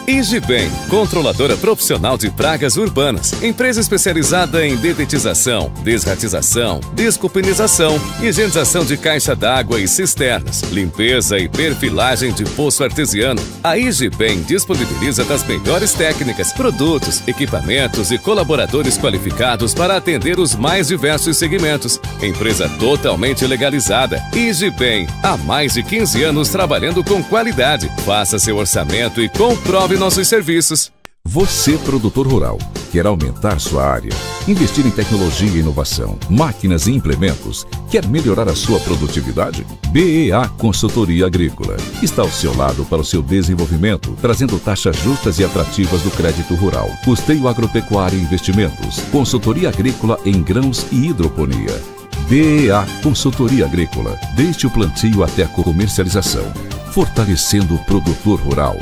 Igibem, controladora profissional de pragas urbanas, empresa especializada em dedetização, desratização, descupinização, higienização de caixa d'água e cisternas, limpeza e perfilagem de poço artesiano. A Igibem disponibiliza das melhores técnicas, produtos, equipamentos e colaboradores qualificados para atender os mais diversos segmentos. Empresa totalmente legalizada. Igibem, há mais de 15 anos trabalhando com qualidade. Faça seu orçamento e comprove nossos serviços. Você, produtor rural, quer aumentar sua área, investir em tecnologia e inovação, máquinas e implementos, quer melhorar a sua produtividade? BEA Consultoria Agrícola está ao seu lado para o seu desenvolvimento, trazendo taxas justas e atrativas do crédito rural, custeio agropecuário e investimentos, consultoria agrícola em grãos e hidroponia. BEA Consultoria Agrícola, desde o plantio até a comercialização, fortalecendo o produtor rural.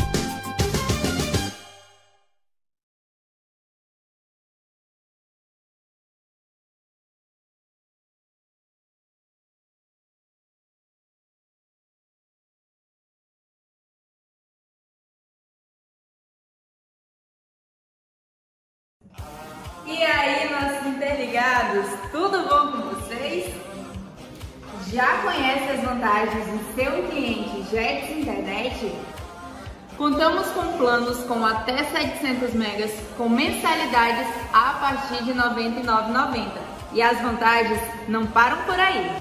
E aí, nossos interligados, tudo bom com vocês? Já conhece as vantagens do seu cliente Jets Internet? Contamos com planos com até 700 megas com mensalidades a partir de R$ 99,90. E as vantagens não param por aí.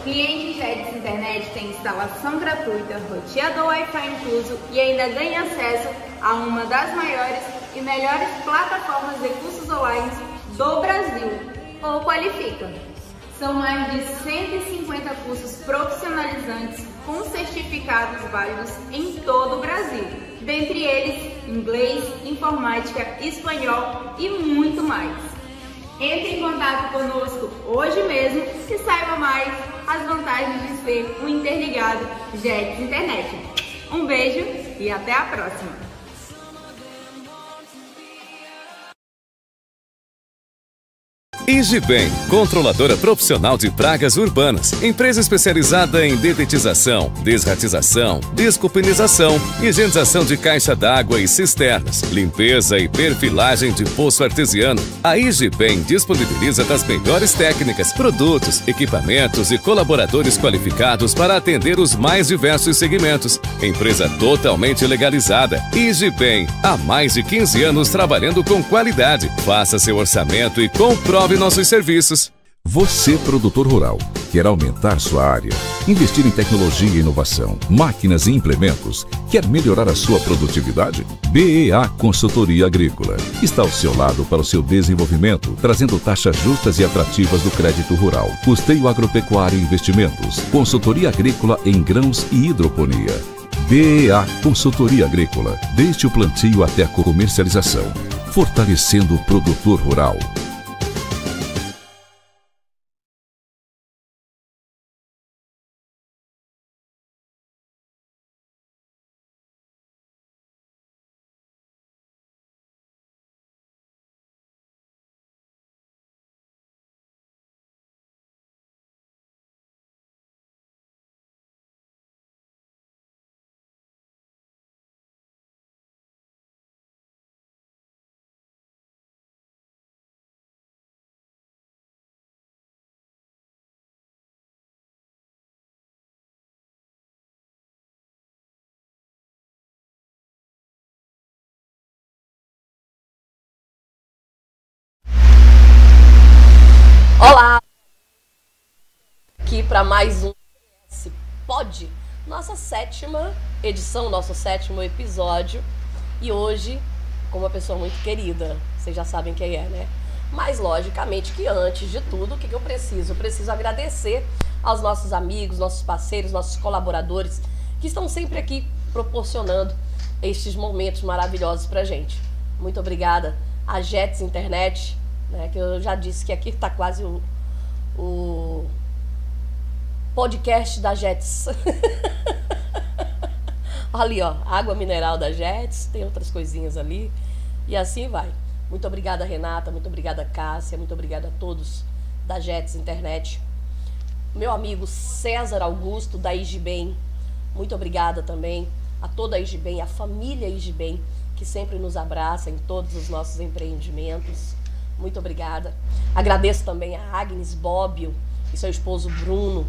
Cliente Jets Internet tem instalação gratuita, roteador Wi-Fi incluso e ainda ganha acesso a uma das maiores e melhores plataformas de cursos online do Brasil, ou Qualifica. São mais de 150 cursos profissionalizantes com certificados válidos em todo o Brasil, dentre eles inglês, informática, espanhol e muito mais. Entre em contato conosco hoje mesmo e saiba mais as vantagens de ser um interligado Jets Internet. Um beijo e até a próxima! Igibem, controladora profissional de pragas urbanas, empresa especializada em dedetização, desratização, descupinização, higienização de caixa d'água e cisternas, limpeza e perfilagem de poço artesiano. A Igibem disponibiliza das melhores técnicas, produtos, equipamentos e colaboradores qualificados para atender os mais diversos segmentos. Empresa totalmente legalizada. Igibem, há mais de 15 anos trabalhando com qualidade. Faça seu orçamento e comprove nossos serviços. Você, produtor rural, quer aumentar sua área, investir em tecnologia e inovação, máquinas e implementos, quer melhorar a sua produtividade? BEA Consultoria Agrícola está ao seu lado para o seu desenvolvimento, trazendo taxas justas e atrativas do crédito rural, custeio agropecuário e investimentos, consultoria agrícola em grãos e hidroponia. BEA Consultoria Agrícola, desde o plantio até a comercialização, fortalecendo o produtor rural. Olá! Aqui para mais um Pode, nossa 7ª edição, nosso 7º episódio. E hoje, com uma pessoa muito querida, vocês já sabem quem é, né? Mas logicamente que antes de tudo, o que eu preciso? Eu preciso agradecer aos nossos amigos, nossos parceiros, nossos colaboradores, que estão sempre aqui proporcionando estes momentos maravilhosos pra gente. Muito obrigada a Jets Internet, né, que eu já disse que aqui está quase o podcast da Jets. Ali, ó, água mineral da Jets, tem outras coisinhas ali, e assim vai. Muito obrigada, Renata, muito obrigada, Cássia, muito obrigada a todos da Jets Internet. Meu amigo César Augusto, da Igibem, muito obrigada também. a toda a Igibem, a família Igibem, que sempre nos abraça em todos os nossos empreendimentos. Muito obrigada. Agradeço também a Agnes Bobbio e seu esposo Bruno,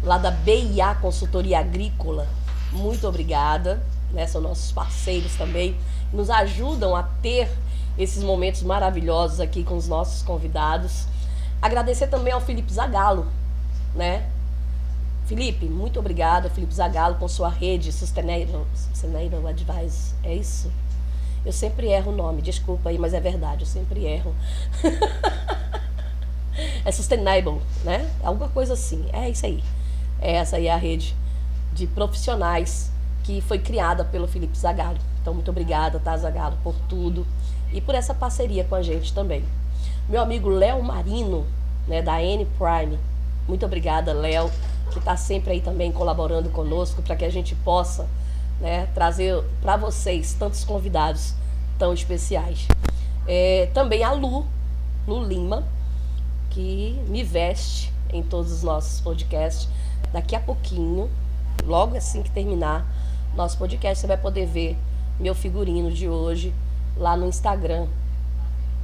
lá da BIA Consultoria Agrícola. Muito obrigada, né? São nossos parceiros também, nos ajudam a ter esses momentos maravilhosos aqui com os nossos convidados. Agradecer também ao Felipe Zagallo, né? Felipe, muito obrigada, Felipe Zagallo, com sua rede Sustainable Advice, é isso? Eu sempre erro o nome, desculpa aí, mas é verdade, eu sempre erro. É Sustainable, né? Alguma coisa assim, é isso aí. Essa aí é a rede de profissionais que foi criada pelo Felipe Zagallo. Então, muito obrigada, tá, Zagallo, por tudo e por essa parceria com a gente também. Meu amigo Léo Marino, né, da N Prime, muito obrigada, Léo, que está sempre aí também colaborando conosco para que a gente possa, né, trazer para vocês tantos convidados tão especiais. Também a Lu Lima, que me veste em todos os nossos podcasts. Daqui a pouquinho, logo assim que terminar nosso podcast, você vai poder ver meu figurino de hoje lá no Instagram.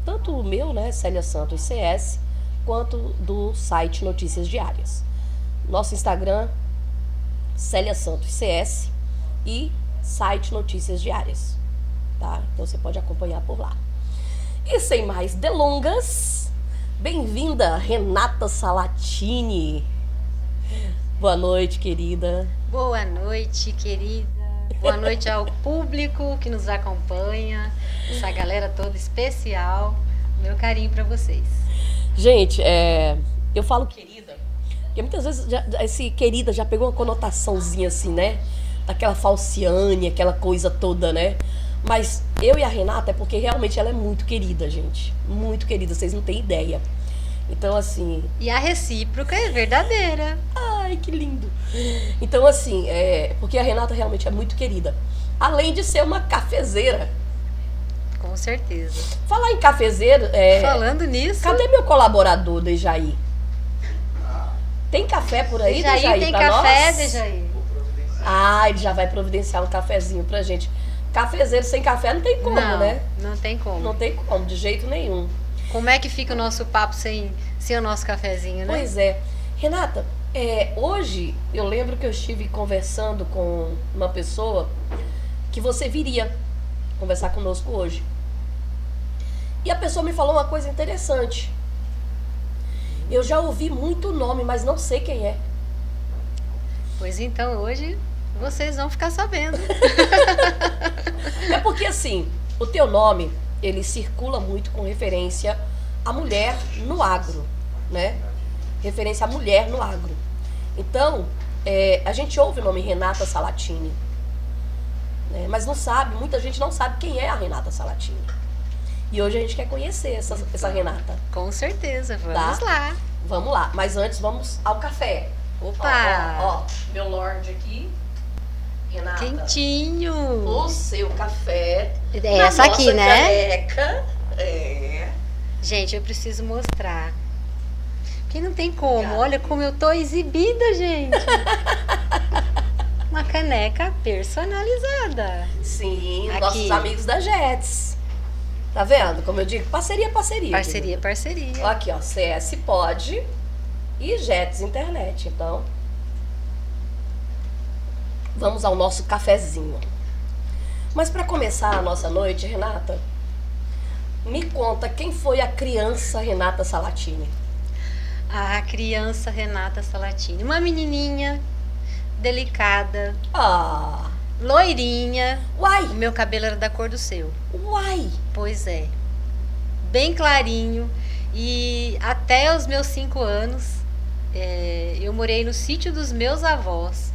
Tanto o meu, né, Célia Santos CS, quanto do site Notícias Diárias. Nosso Instagram, Célia Santos CS e site Notícias Diárias. Tá? Então você pode acompanhar por lá. E sem mais delongas, bem-vinda, Renata Salatini. Boa noite, querida. Boa noite, querida. Boa noite ao público que nos acompanha, essa galera toda especial. Meu carinho para vocês. Gente, eu falo querida, porque muitas vezes esse querida já pegou uma conotaçãozinha assim, né? Daquela falciane, aquela coisa toda, né? Mas eu e a Renata é porque realmente ela é muito querida, gente. Muito querida, vocês não têm ideia. Então, assim... E a recíproca é verdadeira. Ai, que lindo. Então, assim, porque a Renata realmente é muito querida. Além de ser uma cafezeira. Com certeza. Falar em cafezeiro... Falando nisso... Cadê meu colaborador, Dejaí? Tem café por aí, Dejaí, tem pra café, nós? Dejaí? Ah, ele já vai providenciar um cafezinho pra gente. Cafezeiro sem café não tem como, né? Não tem como. Não tem como, de jeito nenhum. Como é que fica o nosso papo sem o nosso cafezinho, né? Pois é. Renata, hoje eu lembro que eu estive conversando com uma pessoa que você viria conversar conosco hoje. E a pessoa me falou uma coisa interessante. Eu já ouvi muito nome, mas não sei quem é. Pois então, hoje vocês vão ficar sabendo. É porque assim, o teu nome, ele circula muito com referência à mulher no agro, né? Referência à mulher no agro. Então, a gente ouve o nome Renata Salatini, né? Mas não sabe, muita gente não sabe quem é a Renata Salatini. E hoje a gente quer conhecer essa Renata. Com certeza, vamos lá. Vamos lá, mas antes vamos ao café. Opa! Ó, meu Lorde aqui. Renata. Quentinho. O seu café. Essa aqui, né? Caneca. Gente, eu preciso mostrar. Porque não tem como. Obrigada. Olha como eu tô exibida, gente. Uma caneca personalizada. Sim, Aqui. nossos amigos da Jets. Tá vendo? Como eu digo, parceria. Parceria. Aqui, ó, CS Pod e Jets Internet. Então, vamos ao nosso cafezinho. Mas para começar a nossa noite, Renata, me conta quem foi a criança Renata Salatini. A criança Renata Salatini. Uma menininha delicada, loirinha. Uai! O meu cabelo era da cor do seu. Uai! Pois é. Bem clarinho. E até os meus 5 anos, eu morei no sítio dos meus avós.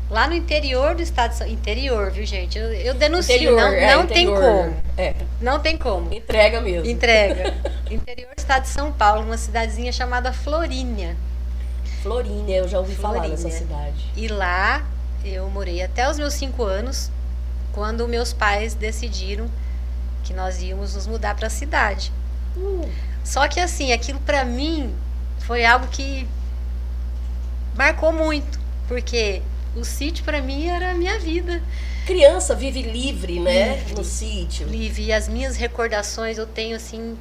Lá no interior do estado de São Paulo. Interior, viu, gente? Eu denuncio. Interior, não tem como. É. Não tem como. Entrega mesmo. Entrega. Interior do estado de São Paulo, uma cidadezinha chamada Florínia. Florínia, eu já ouvi falar dessa cidade. E lá eu morei até os meus 5 anos, quando meus pais decidiram que nós íamos nos mudar para a cidade. Só que assim, aquilo para mim foi algo que marcou muito, porque O sítio para mim era a minha vida. Criança vive livre, né? Livre. No sítio. Livre. E as minhas recordações eu tenho assim,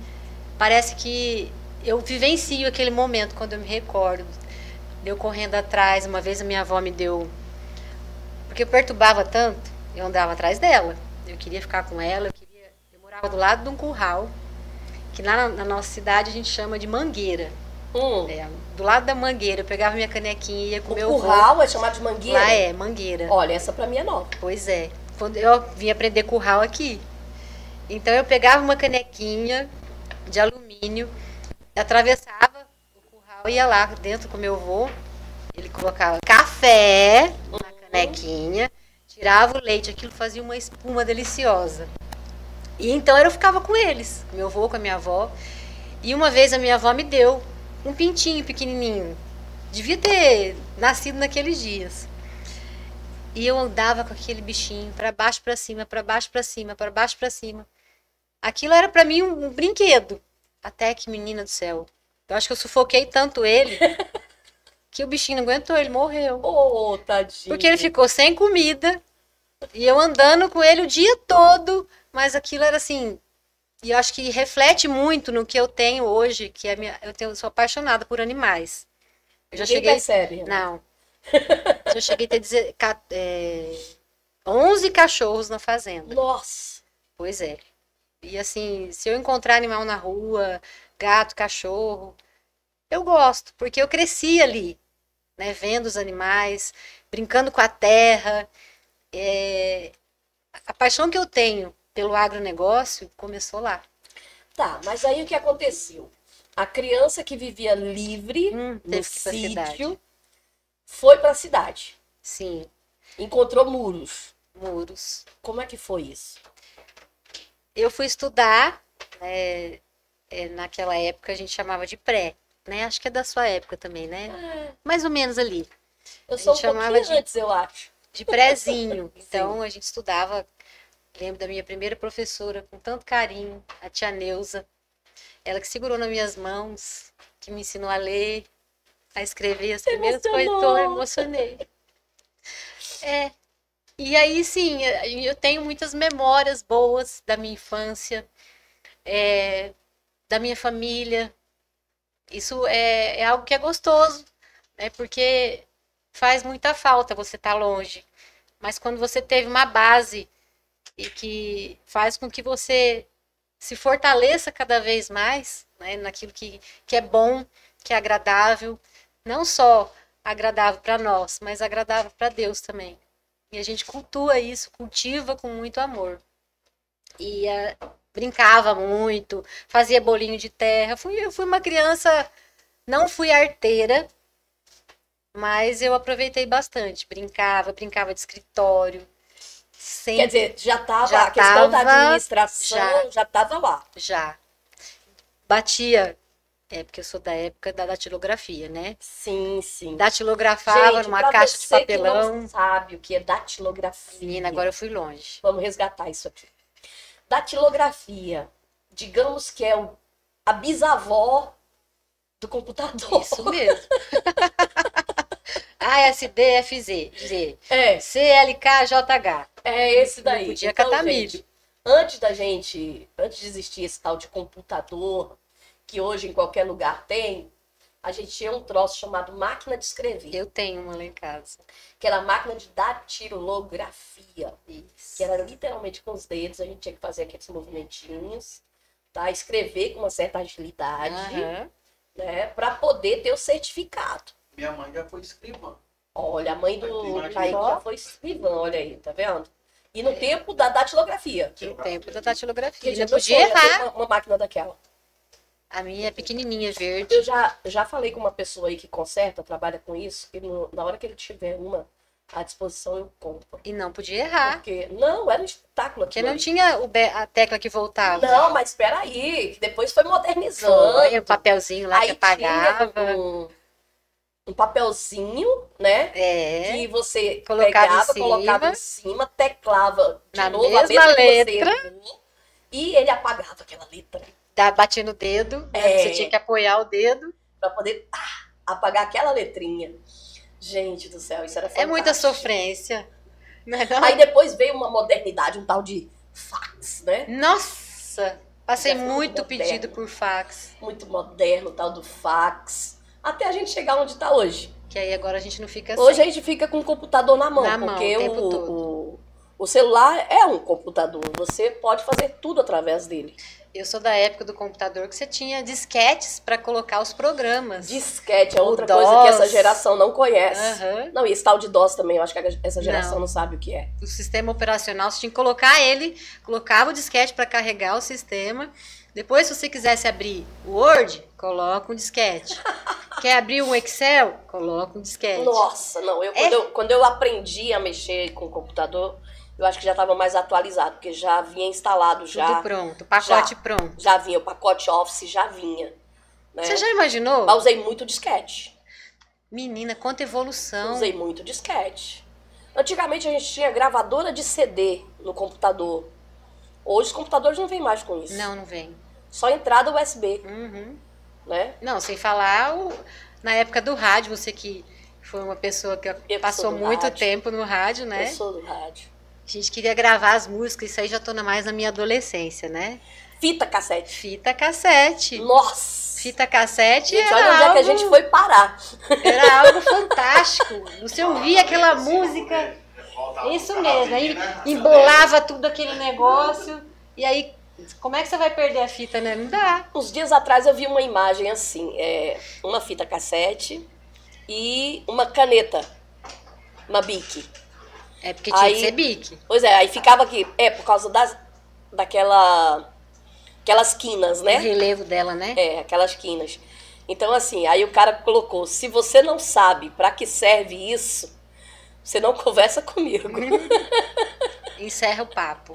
parece que eu vivencio aquele momento quando eu me recordo. Eu correndo atrás, uma vez a minha avó me deu, porque eu perturbava tanto, eu andava atrás dela. Eu queria ficar com ela, eu morava do lado de um curral, que lá na nossa cidade a gente chama de mangueira. Do lado da mangueira, eu pegava minha canequinha e ia com o meu avô. Curral é chamado de mangueira? Lá é, mangueira. Olha, essa pra mim é nova. Pois é. Quando eu vim aprender curral aqui. Então eu pegava uma canequinha de alumínio, atravessava o curral e ia lá dentro com o meu avô. Ele colocava café na canequinha, tirava o leite, aquilo fazia uma espuma deliciosa. E então eu ficava com eles, com meu avô, com a minha avó. E uma vez a minha avó me deu um pintinho pequenininho. Devia ter nascido naqueles dias. E eu andava com aquele bichinho para baixo, para cima, para baixo, para cima, para baixo, para cima. Aquilo era para mim um brinquedo. Até que, menina do céu, eu acho que eu sufoquei tanto ele que o bichinho não aguentou, ele morreu. Ô, tadinho. Porque ele ficou sem comida e eu andando com ele o dia todo, mas aquilo era assim. E eu acho que reflete muito no que eu tenho hoje, que é eu sou apaixonada por animais. Eu já cheguei. Percebe? Não. Eu cheguei a ter 11 cachorros na fazenda. Nossa! Pois é. E assim, se eu encontrar animal na rua, gato, cachorro, eu gosto, porque eu cresci ali, né, vendo os animais, brincando com a terra. A paixão que eu tenho pelo agronegócio começou lá. Tá, mas aí o que aconteceu? A criança que vivia livre no sítio foi para a cidade. Sim. Encontrou muros. Muros. Como é que foi isso? Eu fui estudar, naquela época a gente chamava de pré, né? Acho que é da sua época também, né? Mais ou menos ali. Eu sou um pouquinho antes, eu acho. De prézinho. Então a gente estudava. Lembro da minha primeira professora, com tanto carinho, a tia Neuza. Ela que segurou nas minhas mãos, que me ensinou a ler, a escrever as primeiras coisas. Eu emocionei. E aí, sim, eu tenho muitas memórias boas da minha infância, da minha família. Isso é algo que é gostoso, né? Porque faz muita falta você estar longe. Mas quando você teve uma base e que faz com que você se fortaleça cada vez mais, né, naquilo que é bom, que é agradável, não só agradável para nós, mas agradável para Deus também. E a gente cultua isso, cultiva com muito amor. E brincava muito, fazia bolinho de terra. Eu fui uma criança, não fui arteira, mas eu aproveitei bastante. Brincava de escritório. Sempre. Quer dizer, a questão da administração já estava lá. Já. Batia, porque eu sou da época da datilografia, né? Sim, sim. Datilografava gente, numa caixa de papelão. Que não sabe o que é datilografia. Menina, agora eu fui longe. Vamos resgatar isso aqui. Datilografia, digamos que é a bisavó do computador. Isso mesmo. ASDFZ, CLKJH. É esse daí. Não podia catar milho. Antes de existir esse tal de computador, que hoje em qualquer lugar tem, a gente tinha um troço chamado máquina de escrever. Eu tenho uma lá em casa. Que era a máquina de datilografia. Isso. Que era literalmente com os dedos, a gente tinha que fazer aqueles movimentinhos, tá? Escrever com uma certa agilidade, né? Para poder ter o certificado. Minha mãe já foi escrivã. Olha, a mãe do Kaique já foi escrivã, olha aí, tá vendo? E no tempo da datilografia. No tempo da datilografia. Já podia errar. Uma máquina daquela. A minha é pequenininha, verde. Eu já falei com uma pessoa aí que conserta, trabalha com isso, que na hora que ele tiver uma à disposição, eu compro. E não podia errar. Porque, não, era um espetáculo. Porque não tinha a tecla que voltava. Não, mas espera aí, que depois foi modernizando. Foi, o papelzinho lá aí que apagava. Tinha um papelzinho, né? Que você colocava em cima, teclava de na novo mesma a letra. E ele apagava aquela letra. Batia no dedo, você tinha que apoiar o dedo. Pra poder apagar aquela letrinha. Gente do céu, isso era fantástico. É muita sofrência. Não é não? Aí depois veio uma modernidade, um tal de fax, né? Nossa, passei Já foi muito moderno. pedido por fax. Muito moderno, o tal do fax. Até a gente chegar onde tá hoje. Que aí agora a gente não fica Hoje a assim. gente fica com o computador na mão, Na mão, porque o tempo todo. o celular é um computador. Você pode fazer tudo através dele. Eu sou da época do computador que você tinha disquetes para colocar os programas. Disquete é O outra DOS. coisa que essa geração não conhece. Aham. Não, e esse tal de DOS também, eu acho que essa geração não sabe o que é. O sistema operacional, você tinha que colocar ele, colocava o disquete para carregar o sistema. Depois, se você quisesse abrir o Word, coloca um disquete. Quer abrir um Excel? Coloca um disquete. Nossa, não. Quando eu aprendi a mexer com o computador, eu acho que já estava mais atualizado, porque já vinha instalado já. Tudo pronto, pacote pronto. Já vinha, o pacote Office já vinha. Né? Você já imaginou? Mas usei muito disquete. Menina, quanta evolução. Usei muito disquete. Antigamente a gente tinha gravadora de CD no computador. Hoje os computadores não vêm mais com isso. Não vem. Só entrada USB, Uhum. né? Não, sem falar na época do rádio, você que foi uma pessoa que passou do muito rádio. tempo no rádio, né? Eu sou do rádio. A gente queria gravar as músicas, isso aí já tô mais na minha adolescência, né? Fita cassete. Fita cassete. Nossa! Fita cassete Gente, era olha onde é que a gente foi parar. Era algo fantástico. Você ouvia aquela música, isso mesmo, aí embolava tudo aquele negócio, e aí, como é que você vai perder a fita, né? Não dá. Uns dias atrás eu vi uma imagem assim, uma fita cassete e uma caneta, uma Bic. É porque tinha Aí- que ser bique. Pois é, aí ficava aqui, por causa aquelas quinas, O né? relevo dela, né? Aquelas quinas. Então assim, aí o cara colocou, se você não sabe pra que serve isso, você não conversa comigo, Encerra o papo.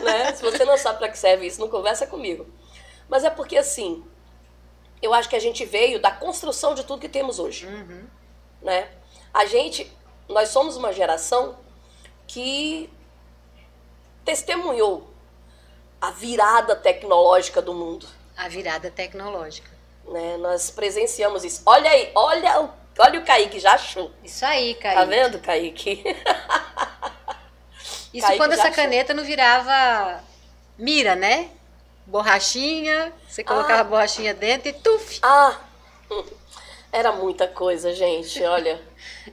né? Se você não sabe pra que serve isso, não conversa comigo. Mas é porque assim, eu acho que a gente veio da construção de tudo que temos hoje, né? Nós somos uma geração que testemunhou a virada tecnológica do mundo, A virada tecnológica. né? Nós presenciamos isso. Olha aí, olha o Kaique, já achou. Isso aí, Kaique. Tá vendo, Kaique? Isso Kaique quando já essa achou. caneta não virava mira, né? Borrachinha, você colocava a borrachinha dentro e tuf! Era muita coisa, gente, olha.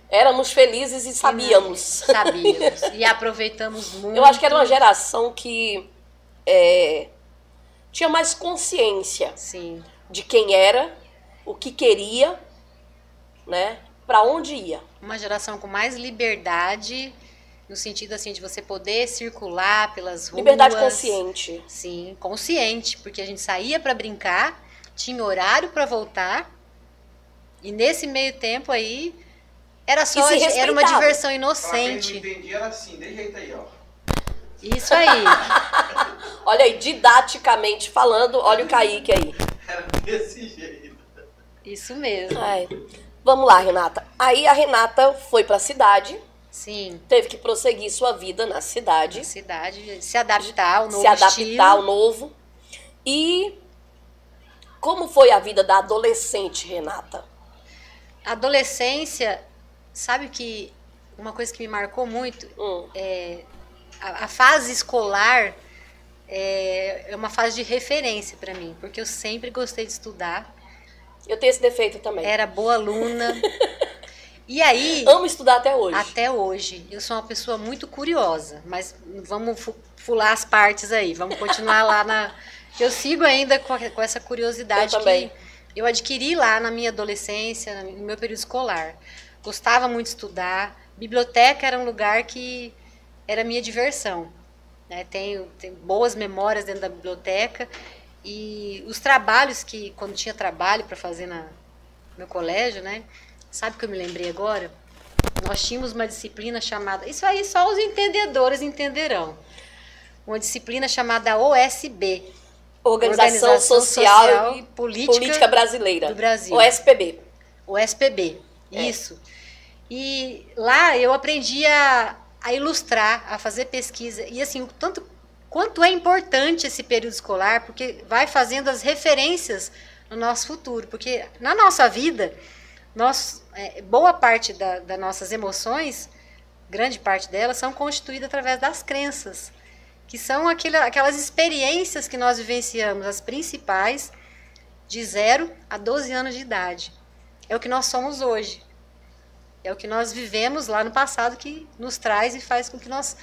Éramos felizes e sabíamos. Sabíamos. E aproveitamos muito. Eu acho que era uma geração que tinha mais consciência Sim. de quem era, o que queria, né? Pra onde ia. Uma geração com mais liberdade, no sentido assim de você poder circular pelas ruas. Liberdade consciente. Sim, consciente, porque a gente saía para brincar, tinha horário para voltar. E nesse meio tempo aí era só E se era uma respeitava. diversão Pra quem não inocente. entendia era assim, de jeito aí, ó. Isso aí. Olha aí, didaticamente falando, olha o Kaique aí. Era desse jeito. Isso mesmo. Ai, vamos lá, Renata. Aí a Renata foi pra cidade, Sim. teve que prosseguir sua vida na cidade, Na cidade, se adaptar ao novo se adaptar estilo. ao novo. E como foi a vida da adolescente, Renata? Adolescência, sabe que uma coisa que me marcou muito, Hum. a fase escolar é uma fase de referência para mim, porque eu sempre gostei de estudar, Eu tenho esse defeito também. era boa aluna. E aí, Amo estudar até hoje. até hoje, eu sou uma pessoa muito curiosa, mas vamos fular as partes aí, vamos continuar lá na... Eu sigo ainda com essa curiosidade Eu também. que eu adquiri lá na minha adolescência, no meu período escolar. Gostava muito de estudar, biblioteca era um lugar que era minha diversão, né? Tenho boas memórias dentro da biblioteca e os trabalhos que, quando tinha trabalho para fazer no colégio, né? Sabe o que eu me lembrei agora? Nós tínhamos uma disciplina chamada... Isso aí só os entendedores entenderão. Uma disciplina chamada OSB. Organização Social e Política Brasileira. do Brasil. OSPB. OSPB, isso. E lá eu aprendi a ilustrar, a fazer pesquisa. E assim, o tanto quanto é importante esse período escolar, porque vai fazendo as referências no nosso futuro. Porque na nossa vida, boa parte das nossas emoções, grande parte delas, são constituídas através das crenças, que são aquelas experiências que nós vivenciamos, as principais, de 0 a 12 anos de idade. É o que nós somos hoje. É o que nós vivemos lá no passado que nos traz e faz com que nós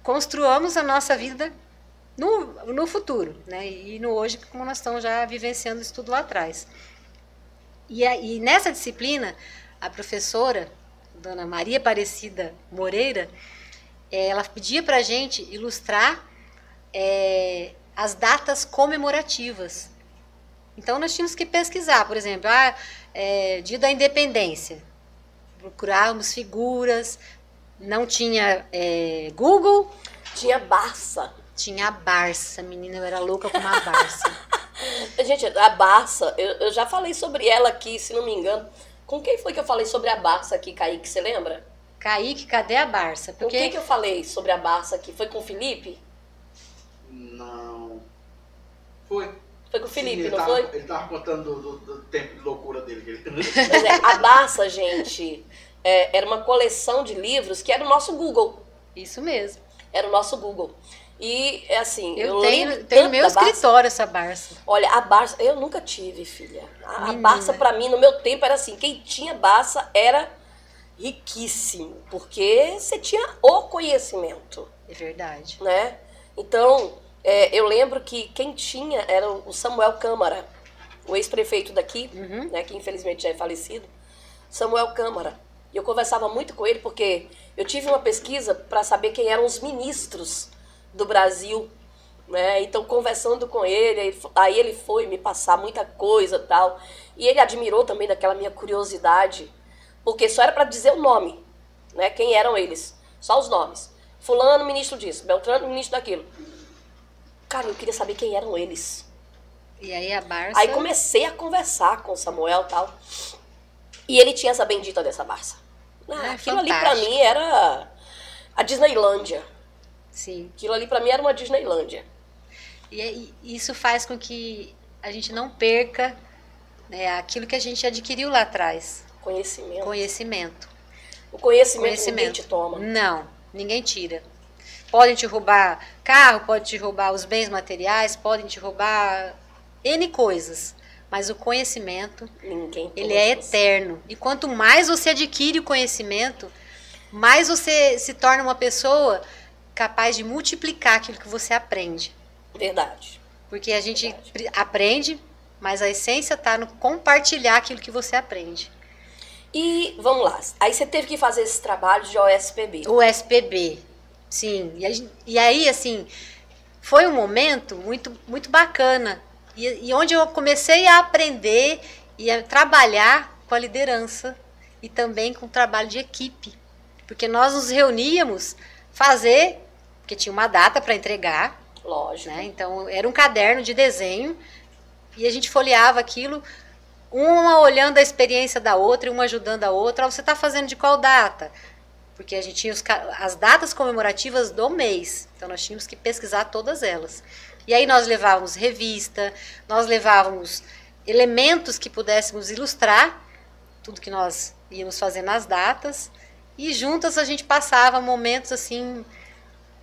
construamos a nossa vida no futuro, né? E no hoje, como nós estamos já vivenciando isso tudo lá atrás. E nessa disciplina, a professora, dona Maria Aparecida Moreira, ela pedia para a gente ilustrar as datas comemorativas. Então, nós tínhamos que pesquisar, por exemplo, Dia da Independência. Procurávamos figuras, não tinha Google. Tinha Barça. Tinha a Barça, menina, eu era louca com uma Barça. Gente, a Barça, eu já falei sobre ela aqui, se não me engano. Com quem foi que eu falei sobre a Barça aqui, Kaique, você lembra? Kaique, cadê a Barça? Por que eu falei sobre a Barça aqui? Foi com o Felipe? Não. Foi. Foi com o Felipe, sim, não foi? Ele tava contando do tempo de loucura dele. Pois é, a Barça, gente, era uma coleção de livros que era o nosso Google. Isso mesmo. Era o nosso Google. E, assim, eu tenho no meu escritório essa Barça. Olha, a Barça, eu nunca tive, filha. A Barça, pra mim, no meu tempo, era assim, quem tinha Barça era riquíssimo, porque você tinha o conhecimento. É verdade. Né? Então, eu lembro que quem tinha era o Samuel Câmara, o ex-prefeito daqui, né, que infelizmente já é falecido, Samuel Câmara. E eu conversava muito com ele porque eu tive uma pesquisa para saber quem eram os ministros do Brasil, né? Então, conversando com ele, aí ele foi me passar muita coisa e tal. E ele admirou também daquela minha curiosidade, porque só era para dizer o nome, né? Quem eram eles, só os nomes. Fulano, ministro disso, Beltrano, ministro daquilo. Cara, eu queria saber quem eram eles. E aí a Barça... Aí comecei a conversar com o Samuel e tal. E ele tinha essa bendita dessa Barça. Aquilo ali pra mim era a Disneylândia. Sim. Aquilo ali pra mim era uma Disneylândia. E isso faz com que a gente não perca, né, aquilo que a gente adquiriu lá atrás. Conhecimento. O conhecimento ninguém te toma. Não, ninguém tira. Podem te roubar carro, podem te roubar os bens materiais, podem te roubar N coisas. Mas o conhecimento, ele é eterno. E quanto mais você adquire o conhecimento, mais você se torna uma pessoa capaz de multiplicar aquilo que você aprende. Verdade. Porque a gente aprende, mas a essência está no compartilhar aquilo que você aprende. E vamos lá, aí você teve que fazer esse trabalho de OSPB. O SPB, sim. E aí, assim, foi um momento muito, muito bacana. E onde eu comecei a aprender e a trabalhar com a liderança e também com o trabalho de equipe. Porque nós nos reuníamos porque tinha uma data para entregar. Lógico. Né? Então, era um caderno de desenho e a gente folheava aquilo, uma olhando a experiência da outra e uma ajudando a outra. Você está fazendo de qual data? Porque a gente tinha as datas comemorativas do mês. Então, nós tínhamos que pesquisar todas elas. E aí nós levávamos revista, nós levávamos elementos que pudéssemos ilustrar tudo que nós íamos fazer nas datas. E juntas a gente passava momentos assim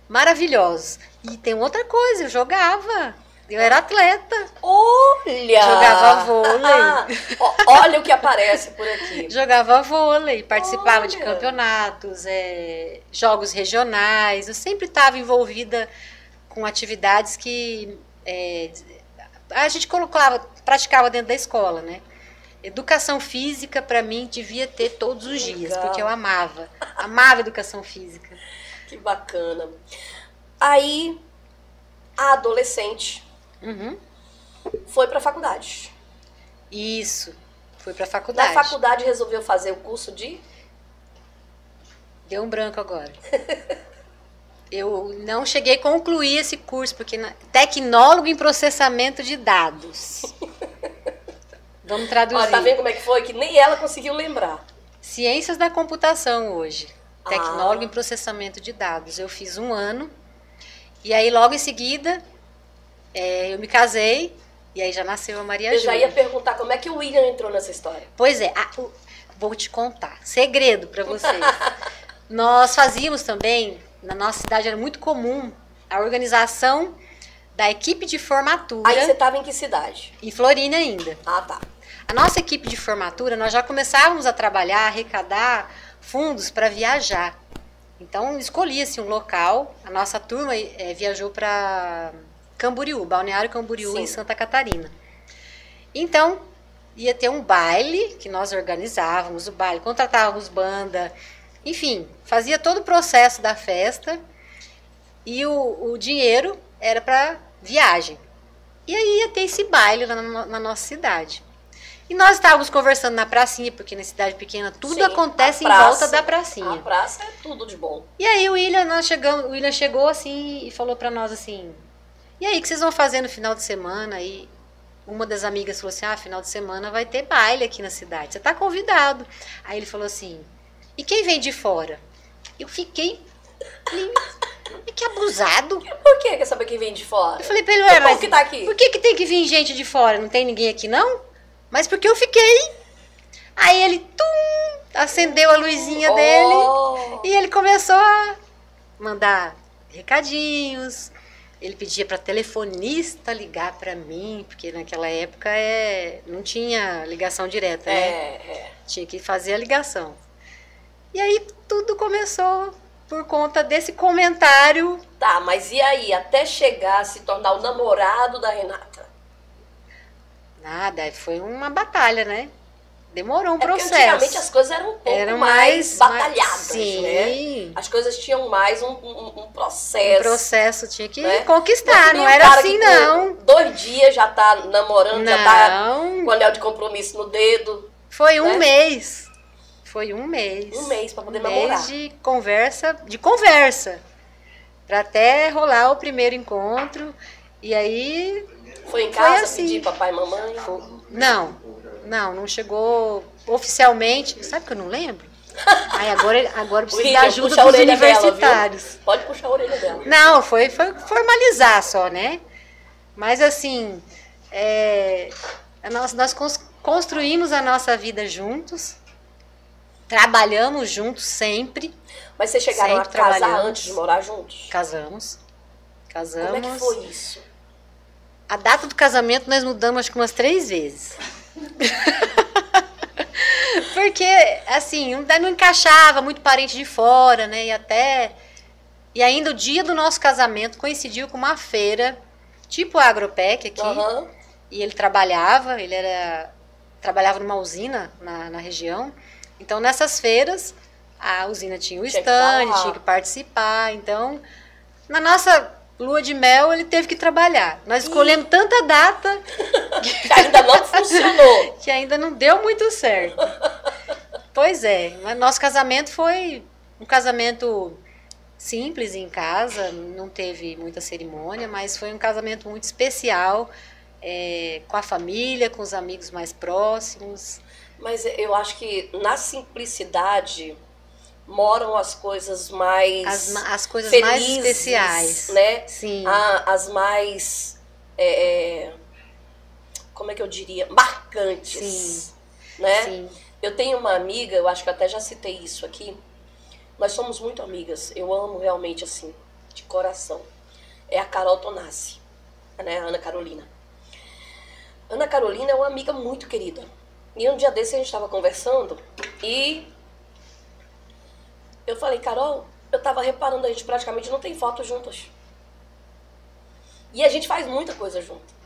maravilhosos. E tem outra coisa, eu jogava. Eu era atleta. Olha! Jogava vôlei. Olha o que aparece por aqui. Jogava vôlei, participava de campeonatos, jogos regionais. Eu sempre estava envolvida com atividades que a gente praticava dentro da escola, né? Educação física, para mim, devia ter todos os dias, porque eu amava educação física. Que bacana. Aí, a adolescente foi para a faculdade. Isso, foi para a faculdade. Na faculdade resolveu fazer o curso de... Deu um branco agora. Eu não cheguei a concluir esse curso, porque tecnólogo em processamento de dados. Vamos traduzir. Olha, tá vendo como é que foi? Que nem ela conseguiu lembrar. Ciências da computação hoje. Tecnólogo em processamento de dados. Eu fiz 1 ano. E aí, logo em seguida, eu me casei. E aí já nasceu a Maria Eu Júlia. já ia perguntar como é que o William entrou nessa história. Pois é, vou te contar. Segredo para vocês. Nós fazíamos também, na nossa cidade era muito comum, a organização da equipe de formatura. Aí você estava em que cidade? Em Florina ainda. Ah, tá. A nossa equipe de formatura, nós já começávamos a trabalhar, arrecadar fundos para viajar. Então, escolhia-se um local. A nossa turma viajou para Camboriú, Balneário Camboriú, Sim. em Santa Catarina. Então, ia ter um baile que nós organizávamos, o baile, contratávamos banda, enfim, fazia todo o processo da festa e o dinheiro era para viagem. E aí ia ter esse baile lá na nossa cidade. E nós estávamos conversando na pracinha, porque na cidade pequena tudo Sim, acontece a em praça. volta da pracinha. A praça é tudo de bom. E aí o William chegou assim e falou pra nós assim: "E aí, o que vocês vão fazer no final de semana?" E uma das amigas falou assim: final de semana vai ter baile aqui na cidade, você tá convidado. Aí ele falou assim: "E quem vem de fora?" Eu fiquei, que abusado. Por que quer saber quem vem de fora? Eu falei pra ele: "Ué, mas que tá aqui? por que tem que vir gente de fora? Não tem ninguém aqui não?" Mas porque eu fiquei. Aí ele acendeu a luzinha dele e ele começou a mandar recadinhos. Ele pedia para telefonista ligar para mim, porque naquela época não tinha ligação direta, né? Tinha que fazer a ligação. E aí tudo começou por conta desse comentário. Tá, mas e aí? Até chegar a se tornar o namorado da Renata? Nada, foi uma batalha, né? Demorou um Porque processo. antigamente as coisas eram um pouco mais batalhadas, sim, né? As coisas tinham mais um processo. O processo tinha que né? conquistar, não um era cara assim que não. Com 2 dias já tá namorando, já tá Não. com anel de compromisso no dedo. Foi um né? mês. Foi um mês. Um mês pra poder um namorar. mês de conversa. Pra até rolar o primeiro encontro. E aí... Foi em casa assim. pedir papai e mamãe? Não chegou oficialmente. Sabe que eu não lembro? Aí agora eu preciso William, da ajuda puxa a dos orelha dela, universitários. viu? Pode puxar a orelha dela. Não, foi formalizar só, né? Mas assim, nós construímos a nossa vida juntos, trabalhamos juntos sempre. Mas vocês chegaram a Sempre casar trabalhamos. antes de morar juntos? Casamos. Como é que foi isso? A data do casamento nós mudamos acho que umas 3 vezes. Porque, assim, não encaixava muito parente de fora, né? E ainda o dia do nosso casamento coincidiu com uma feira, tipo a Agropec aqui. Uhum. E ele trabalhava trabalhava numa usina na região. Então, nessas feiras, a usina tinha o stand, tinha que participar. Então, na nossa lua de mel, ele teve que trabalhar. Nós escolhemos tanta data que ainda não funcionou. Que ainda não deu muito certo. Pois é, mas nosso casamento foi um casamento simples em casa, não teve muita cerimônia, mas foi um casamento muito especial, com a família, com os amigos mais próximos. Mas eu acho que na simplicidade moram as coisas mais as coisas felizes, mais especiais, né? Sim. As mais como é que eu diria, marcantes. Sim. Né? Sim. Eu tenho uma amiga, eu acho que eu até já citei isso aqui. Nós somos muito amigas. Eu amo realmente assim, de coração. É a Carol Tonassi, né? A Ana Carolina. Ana Carolina é uma amiga muito querida. E um dia desse a gente estava conversando e eu falei: Carol, eu tava reparando, a gente praticamente não tem fotos juntas. E a gente faz muita coisa junto.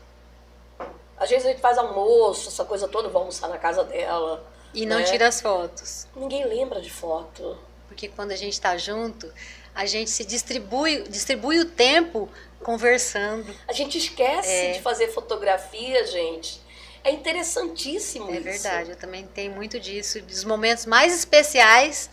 Às vezes a gente faz almoço, essa coisa toda, vou almoçar na casa dela. E não né? tira as fotos. Ninguém lembra de foto. Porque quando a gente está junto, a gente se distribui o tempo conversando. A gente esquece de fazer fotografia, gente. É interessantíssimo isso. É verdade, eu também tenho muito disso. Dos momentos mais especiais,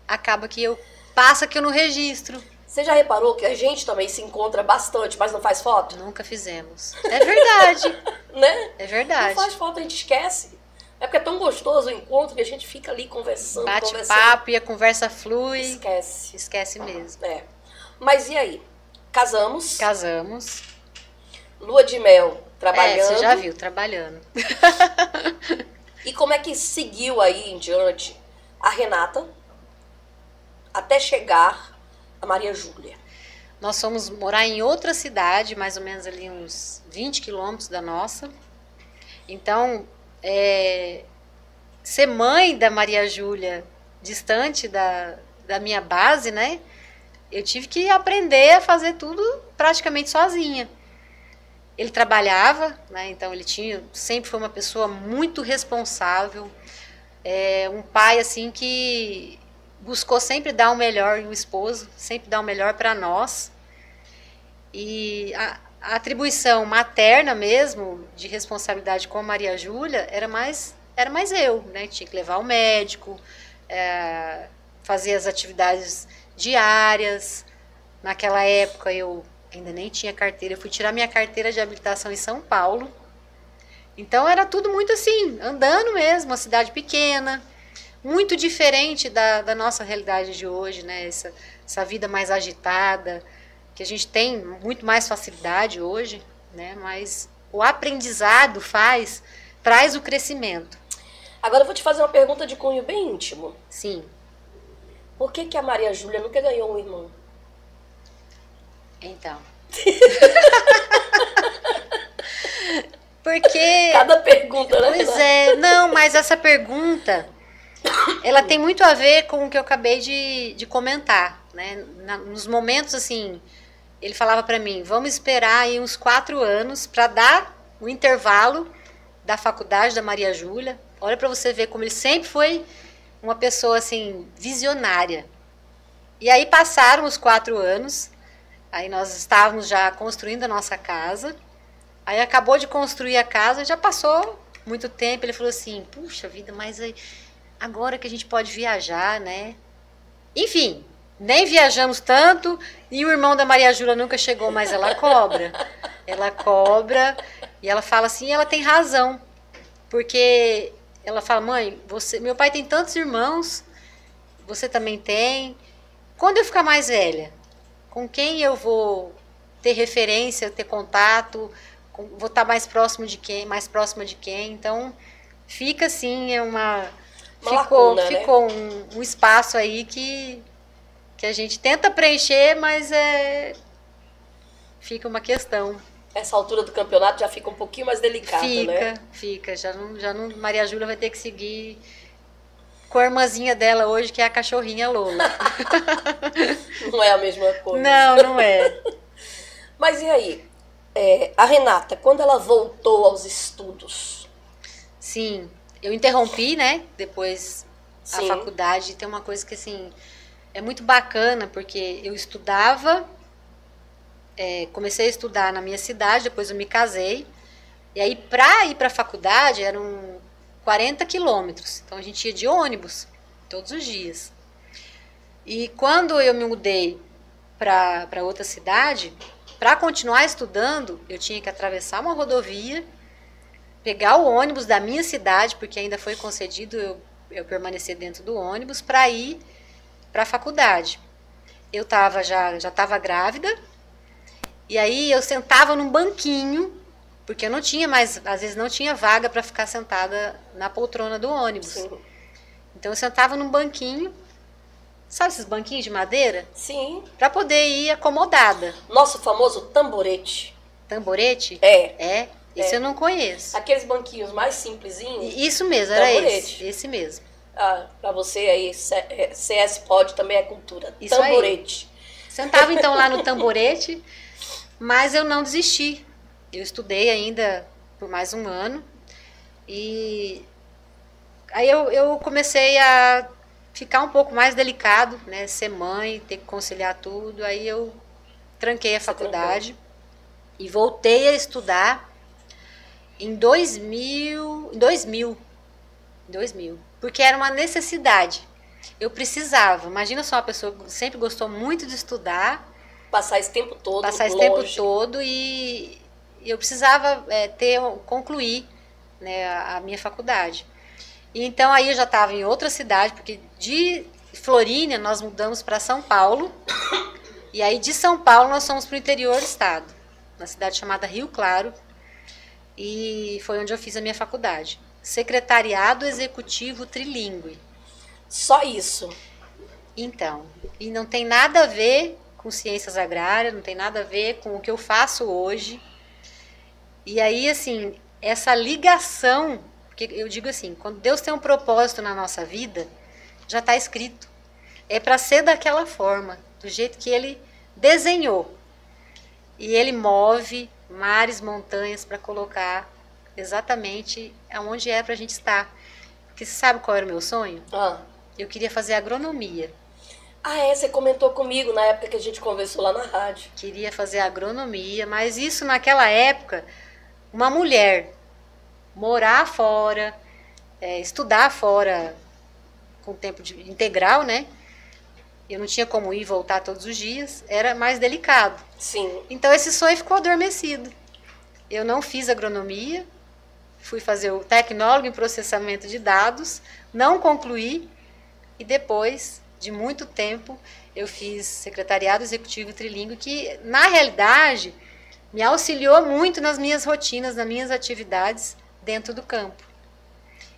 acaba que passa que eu não registro. Você já reparou que a gente também se encontra bastante, mas não faz foto? Nunca fizemos. É verdade. Né? É verdade. Não faz foto, a gente esquece. É porque é tão gostoso o encontro que a gente fica ali conversando, Bate papo e a conversa flui. Esquece. Esquece mesmo. Mas e aí? Casamos. Casamos. Lua de mel trabalhando. Você já viu, trabalhando. E como é que seguiu aí em diante a Renata até chegar a Maria Júlia? Nós fomos morar em outra cidade, mais ou menos ali uns 20 quilômetros da nossa. Então, ser mãe da Maria Júlia, distante da minha base, né? Eu tive que aprender a fazer tudo praticamente sozinha. Ele trabalhava, né? Então ele sempre foi uma pessoa muito responsável, um pai assim que buscou sempre dar o melhor, e o esposo sempre dar o melhor para nós. E a atribuição materna mesmo, de responsabilidade com a Maria Júlia, era mais eu, né? Tinha que levar ao médico, fazer as atividades diárias. Naquela época eu ainda nem tinha carteira, eu fui tirar minha carteira de habilitação em São Paulo. Então era tudo muito assim, andando mesmo, uma cidade pequena, muito diferente da nossa realidade de hoje, né? Essa vida mais agitada, que a gente tem muito mais facilidade hoje, né? Mas o aprendizado traz o crescimento. Agora eu vou te fazer uma pergunta de cunho bem íntimo. Sim. Por que a Maria Júlia nunca ganhou um irmão? Então. Porque... Cada pergunta, né? Pois é. Não, mas essa pergunta, ela tem muito a ver com o que eu acabei de comentar, né? Nos momentos, assim, ele falava pra mim, vamos esperar aí uns 4 anos para dar o intervalo da faculdade da Maria Júlia. Olha pra você ver como ele sempre foi uma pessoa, assim, visionária. E aí passaram os 4 anos, aí nós estávamos já construindo a nossa casa, aí acabou de construir a casa, já passou muito tempo, ele falou assim, puxa vida, mas agora que a gente pode viajar, né? Enfim, nem viajamos tanto, e o irmão da Maria Júlia nunca chegou, mas ela cobra. Ela cobra, e ela fala assim, ela tem razão, porque ela fala, mãe, meu pai tem tantos irmãos, você também tem. Quando eu ficar mais velha, com quem eu vou ter referência, ter contato, vou estar mais próxima de quem? Então, fica assim, ficou né? um espaço aí que a gente tenta preencher, mas fica uma questão. Essa altura do campeonato já fica um pouquinho mais delicada, né? Fica. Já não, Maria Júlia vai ter que seguir com a irmãzinha dela hoje, que é a cachorrinha Lola. Não é a mesma coisa. Não é. Mas e aí? A Renata, quando ela voltou aos estudos? Sim, eu interrompi, né? Depois Sim. a faculdade. Tem uma coisa que, assim, é muito bacana, porque eu estudava... comecei a estudar na minha cidade, depois eu me casei. E aí, para ir para a faculdade, eram 40 quilômetros. Então, a gente ia de ônibus todos os dias. E quando eu me mudei para outra cidade, para continuar estudando, eu tinha que atravessar uma rodovia, pegar o ônibus da minha cidade, porque ainda foi concedido eu permanecer dentro do ônibus, para ir para a faculdade. Eu já estava grávida. E aí eu sentava num banquinho, porque eu não tinha mais, às vezes não tinha vaga para ficar sentada na poltrona do ônibus. Sim. Então eu sentava num banquinho, sabe esses banquinhos de madeira? Sim. Para poder ir acomodada. Nosso famoso tamborete. Tamborete? Esse eu não conheço. Aqueles banquinhos mais simplesinhos. Isso mesmo, era tamborete. esse mesmo. Para você aí, CS Pod também é cultura. Isso tamborete. Aí. Sentava então lá no tamborete. Mas eu não desisti. Eu estudei ainda por mais um ano. E aí eu comecei a ficar um pouco mais delicado, né? Ser mãe, ter que conciliar tudo. Aí eu tranquei a faculdade e voltei a estudar em 2000. Porque era uma necessidade. Eu precisava. Imagina só, uma pessoa que sempre gostou muito de estudar. Passar esse tempo todo e eu precisava concluir, né, a minha faculdade. E então aí eu já estava em outra cidade, porque de Florínia nós mudamos para São Paulo. E aí de São Paulo nós fomos para o interior do estado, na cidade chamada Rio Claro. e foi onde eu fiz a minha faculdade. Secretariado Executivo Trilingue. Só isso? Então, e não tem nada a ver com ciências agrárias, não tem nada a ver com o que eu faço hoje. E aí, assim, essa ligação, porque eu digo assim, quando Deus tem um propósito na nossa vida, já está escrito. É para ser daquela forma, do jeito que Ele desenhou. E Ele move mares, montanhas para colocar exatamente aonde é para a gente estar. Porque você sabe qual era o meu sonho? Eu queria fazer agronomia. Ah, é? Você comentou comigo na época que a gente conversou lá na rádio. Queria fazer agronomia, mas isso naquela época, uma mulher morar fora, estudar fora com tempo integral, né? Eu não tinha como ir e voltar todos os dias, era mais delicado. Sim. Então esse sonho ficou adormecido. Eu não fiz agronomia, fui fazer o tecnólogo em processamento de dados, não concluí, e depois de muito tempo eu fiz secretariado executivo trilingue, que na realidade me auxiliou muito nas minhas rotinas, nas minhas atividades dentro do campo.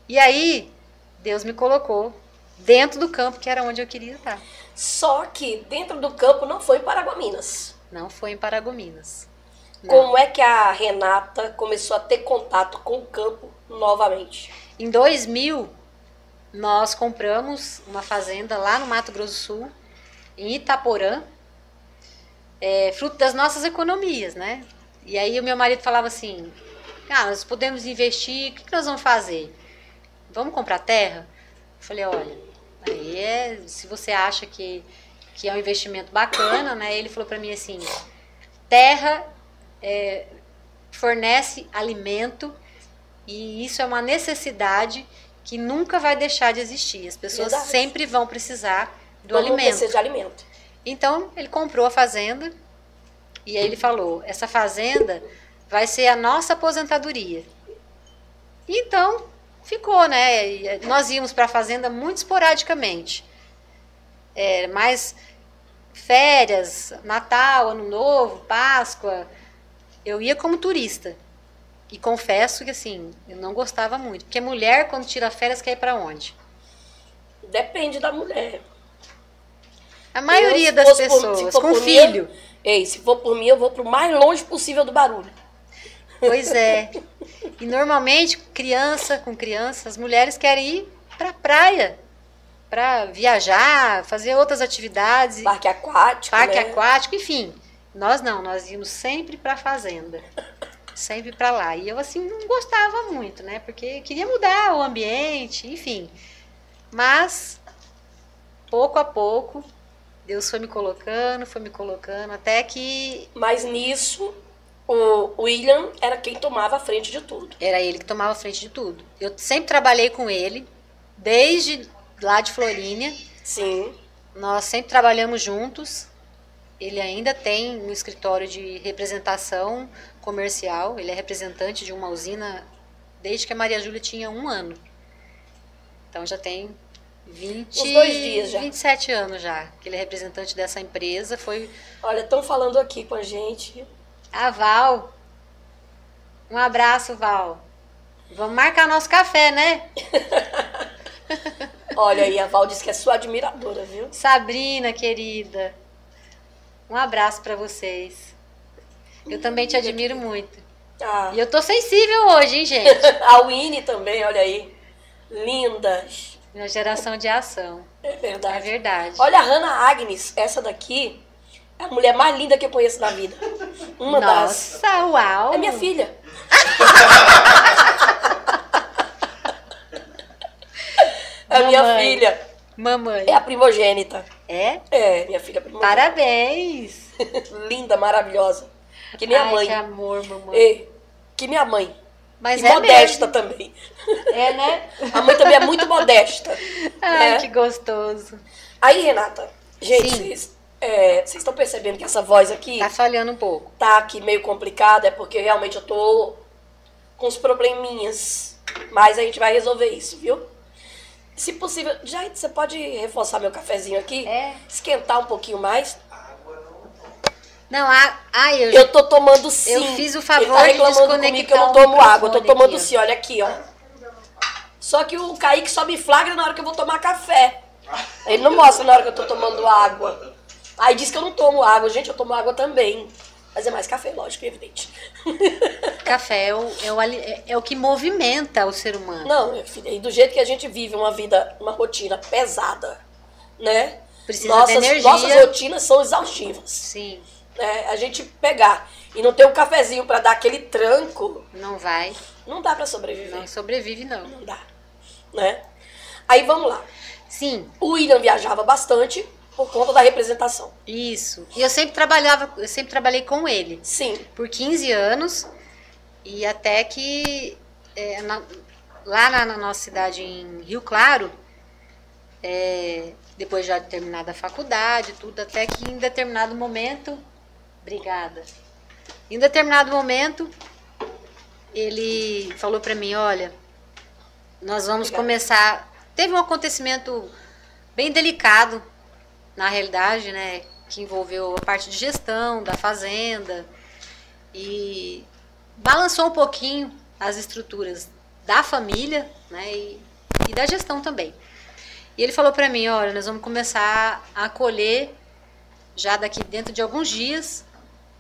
E aí Deus me colocou dentro do campo, que era onde eu queria estar. Só que dentro do campo não foi em Paragominas. Não foi em Paragominas. Não. Como é que a Renata começou a ter contato com o campo novamente? Em 2000, nós compramos uma fazenda lá no Mato Grosso do Sul, em Itaporã, fruto das nossas economias, né? E aí o meu marido falava assim, nós podemos investir, o que nós vamos fazer? Vamos comprar terra? Eu falei, olha, aí se você acha que é um investimento bacana, né? Ele falou para mim assim, terra fornece alimento e isso é uma necessidade que nunca vai deixar de existir. As pessoas sempre vão precisar do alimento. Precisa de alimento. Então, ele comprou a fazenda e aí ele falou, essa fazenda vai ser a nossa aposentadoria. Então, ficou, né? Nós íamos para a fazenda muito esporadicamente. Mas férias, Natal, Ano Novo, Páscoa, eu ia como turista. E confesso que assim, eu não gostava muito. Porque mulher, quando tira férias, quer ir para onde? Depende da mulher. A maioria das pessoas, com filho. Se for por mim, eu vou pro mais longe possível do barulho. Pois é. E normalmente, com criança, as mulheres querem ir pra praia. Pra viajar, fazer outras atividades. Parque aquático, Parque né? aquático, enfim. Nós não, nós íamos sempre pra fazenda. Sempre pra lá. E eu, assim, não gostava muito, né? Porque queria mudar o ambiente, enfim. Mas, pouco a pouco, Deus foi me colocando, até que... Mas nisso, o William era quem tomava a frente de tudo. Era ele que tomava a frente de tudo. Eu sempre trabalhei com ele, desde lá de Florínia. Sim. Nós sempre trabalhamos juntos. Ele ainda tem um escritório de representação comercial. Ele é representante de uma usina desde que a Maria Júlia tinha 1 ano. Então já tem uns 2 dias já. 27 anos já, que ele é representante dessa empresa. Olha, estão falando aqui com a gente. A Val. Um abraço, Val. Vamos marcar nosso café, né? Olha aí, a Val disse que é sua admiradora, viu? Sabrina, querida. Um abraço pra vocês. Eu também te admiro muito. E eu tô sensível hoje, hein, gente? A Winnie também, olha aí. Lindas. Minha geração de ação. É verdade. É verdade. Olha a Hannah Agnes, essa daqui é a mulher mais linda que eu conheço na vida. Nossa, uau! É minha filha. É minha filha. Mamãe. É a primogênita. É? É, minha filha primogênita. Parabéns. Linda, maravilhosa. Que nem a mãe. Que amor, mamãe. Que minha mãe. Mas e modesta mesmo. Também. É, né? A mãe também é muito modesta. Ai, que gostoso. Aí, Renata, gente, vocês estão percebendo que essa voz aqui... Tá falhando um pouco. Tá aqui meio complicada, é porque realmente eu tô com uns probleminhas. Mas a gente vai resolver isso, viu? Se possível, já você pode reforçar meu cafezinho aqui? Esquentar um pouquinho mais. Não, eu tô tomando sim. Eu fiz o favor ele tá reclamando de comigo que eu não tomo água. Eu tô tomando aqui, sim, olha aqui, ó. Só que o Kaique só me flagra na hora que eu vou tomar café. Ele não mostra na hora que eu tô tomando água. Aí diz que eu não tomo água. Gente, eu tomo água também. Mas é mais café, lógico, é evidente. Café é o que movimenta o ser humano. Não, minha filha, e do jeito que a gente vive uma vida, uma rotina pesada, né? Precisa de energia. Nossas rotinas são exaustivas. Sim. Né? A gente pegar e não ter um cafezinho pra dar aquele tranco... Não vai. Não dá pra sobreviver. Não sobrevive, não. Não dá. Né? Aí vamos lá. Sim. O William viajava bastante por conta da representação. Isso. E eu sempre trabalhei com ele. Sim. Por 15 anos. E até que lá na nossa cidade em Rio Claro, depois já de terminada a faculdade, tudo, até que em determinado momento... Obrigada. Em determinado momento, ele falou pra mim, olha, nós vamos começar... Teve um acontecimento bem delicado, na realidade, né, que envolveu a parte de gestão da fazenda e balançou um pouquinho as estruturas da família, né, e da gestão também. E ele falou pra mim, olha, nós vamos começar a colher já daqui dentro de alguns dias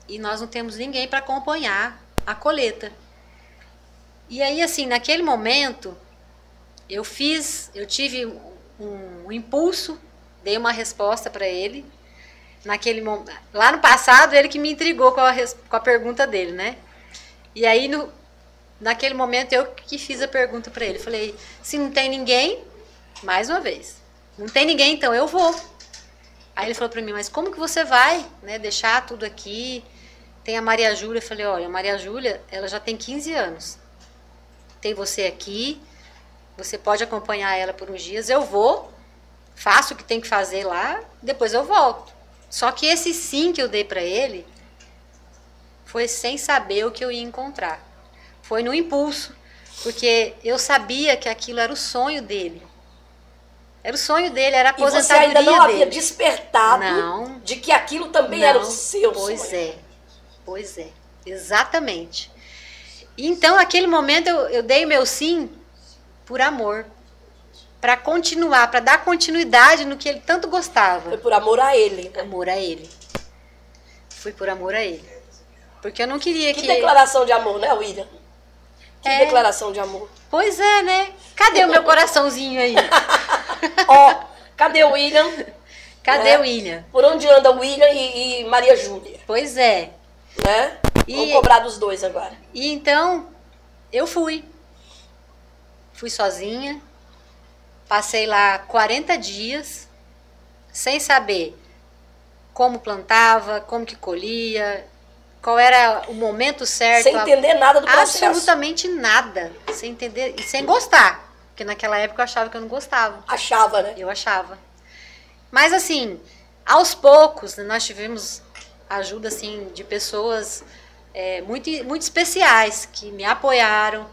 e nós não temos ninguém para acompanhar a colheita. E aí, assim, naquele momento, eu tive um impulso, dei uma resposta para ele. Lá no passado, ele que me intrigou com a pergunta dele, né? E aí, naquele momento, eu que fiz a pergunta para ele. Falei, se não tem ninguém, mais uma vez, não tem ninguém, então eu vou. Aí ele falou para mim, mas como que você vai, né, deixar tudo aqui? Tem a Maria Júlia. Eu falei, olha, a Maria Júlia, ela já tem 15 anos. Tem você aqui, você pode acompanhar ela por uns dias, eu vou, faço o que tem que fazer lá, depois eu volto. Só que esse sim que eu dei para ele foi sem saber o que eu ia encontrar. Foi no impulso, porque eu sabia que aquilo era o sonho dele. Era o sonho dele, era a aposentadoria dele. E você ainda não havia despertado de que aquilo também era o seu sonho. Pois é, exatamente. Então, naquele momento, eu dei o meu sim por amor. Para continuar, para dar continuidade no que ele tanto gostava. Foi por amor a ele. Amor a ele. Fui por amor a ele. Porque eu não queria que... Que declaração de amor, né, William? Que declaração de amor. Pois é, né? Cadê o meu coraçãozinho aí? Ó, cadê o William? Cadê o William? Por onde anda o William e Maria Júlia? Pois é. Né? Vamos cobrar dos dois agora. E então, eu fui. Fui sozinha. Passei lá 40 dias, sem saber como plantava, como que colhia, qual era o momento certo. Sem entender nada do processo. Absolutamente nada. Sem entender e sem gostar. Porque naquela época eu achava que eu não gostava. Achava, né? Eu achava. Mas assim, aos poucos, nós tivemos ajuda assim, de pessoas muito, muito especiais, que me apoiaram,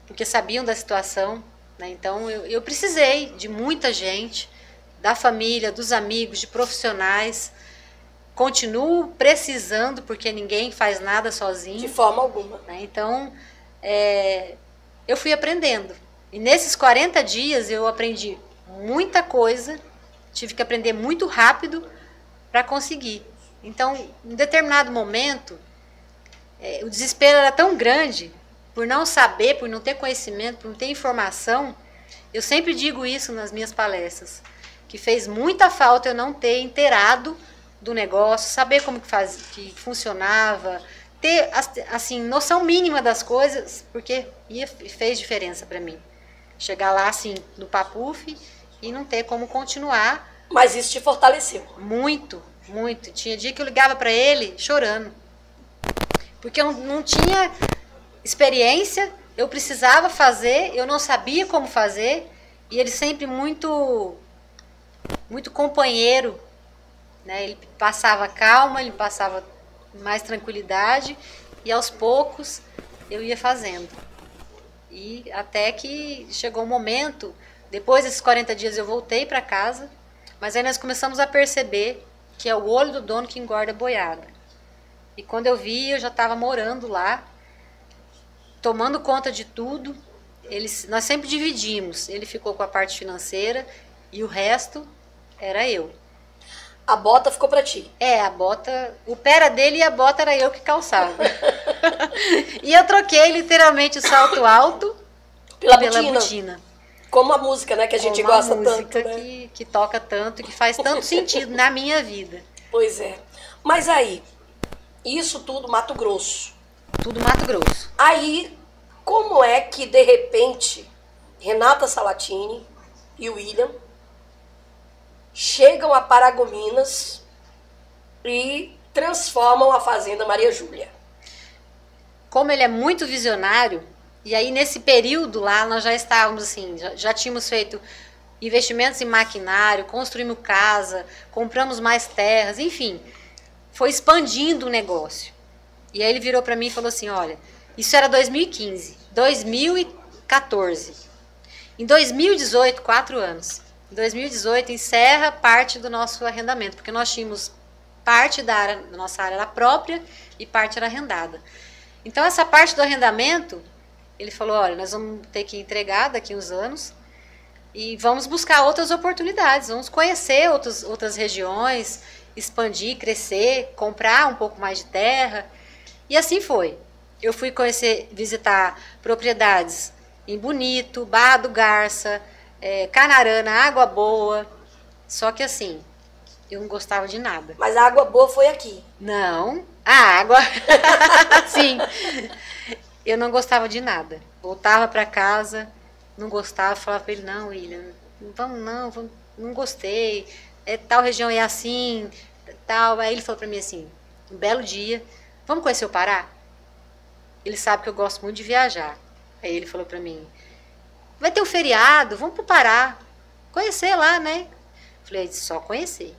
porque sabiam da situação. Né? Então eu precisei de muita gente, da família, dos amigos, de profissionais. Continuo precisando, porque ninguém faz nada sozinho. De forma alguma. Né? Então, eu fui aprendendo. E nesses 40 dias eu aprendi muita coisa, tive que aprender muito rápido para conseguir. Então, em determinado momento, o desespero era tão grande, por não saber, por não ter conhecimento, por não ter informação. Eu sempre digo isso nas minhas palestras, que fez muita falta eu não ter inteirado do negócio, saber como que funcionava, ter assim, noção mínima das coisas, porque fez diferença para mim. Chegar lá assim, no papuf, e não ter como continuar. Mas isso te fortaleceu. Muito, muito. Tinha dia que eu ligava para ele chorando. Porque eu não tinha experiência, eu precisava fazer, eu não sabia como fazer, e ele sempre muito companheiro, né? Ele passava calma, ele passava mais tranquilidade, e aos poucos eu ia fazendo. E até que chegou um momento, depois desses 40 dias eu voltei para casa, mas aí nós começamos a perceber que é o olho do dono que engorda a boiada. E quando eu vi, eu já estava morando lá, tomando conta de tudo. Nós sempre dividimos. Ele ficou com a parte financeira e o resto era eu. A bota ficou pra ti? A bota... O pé era dele e a bota era eu que calçava. E eu troquei literalmente o salto alto pela botina. Como a música, né? Que a gente gosta tanto, né? Uma música que toca tanto e que faz tanto sentido na minha vida. Pois é. Mas aí, isso tudo Mato Grosso. Tudo Mato Grosso. Aí, como é que, de repente, Renata Salatini e o William chegam a Paragominas e transformam a Fazenda Maria Júlia? Como ele é muito visionário, e aí nesse período lá nós já estávamos assim, já tínhamos feito investimentos em maquinário, construímos casa, compramos mais terras, enfim, foi expandindo o negócio. E aí ele virou para mim e falou assim, olha, isso era 2015, 2014. Em 2018, 4 anos. Em 2018 encerra parte do nosso arrendamento, porque nós tínhamos parte da nossa área era própria e parte era arrendada. Então essa parte do arrendamento, ele falou, olha, nós vamos ter que entregar daqui uns anos e vamos buscar outras oportunidades, vamos conhecer outras regiões, expandir, crescer, comprar um pouco mais de terra. E assim foi. Eu fui visitar propriedades em Bonito, Barra do Garça, Canarana, Água Boa. Só que assim, eu não gostava de nada. Mas a Água Boa foi aqui? Não, a água. Sim. Eu não gostava de nada. Voltava para casa, não gostava, falava para ele, não, William, não gostei. Tal região é assim, tal. Aí ele falou para mim assim, um belo dia, vamos conhecer o Pará? Ele sabe que eu gosto muito de viajar. Aí ele falou para mim, vai ter um feriado, vamos pro Pará, conhecer lá, né? Falei, só conhecer.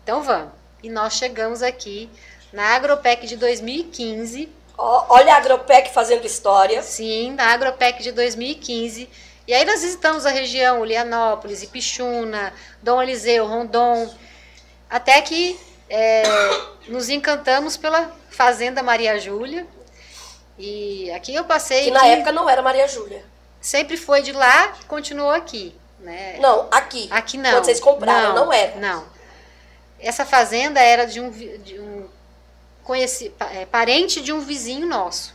Então vamos. E nós chegamos aqui na Agropec de 2015. Olha a Agropec fazendo história. Sim, na Agropec de 2015. E aí nós visitamos a região, Ulianópolis, Ipixuna, Dom Eliseu, Rondon, até que nos encantamos pela Fazenda Maria Júlia. E aqui eu passei... Que na época não era Maria Júlia. Sempre foi de lá, continuou aqui. Né? Não, aqui. Aqui não. Quando vocês compraram, não era. Não. Essa fazenda era de um parente de um vizinho nosso.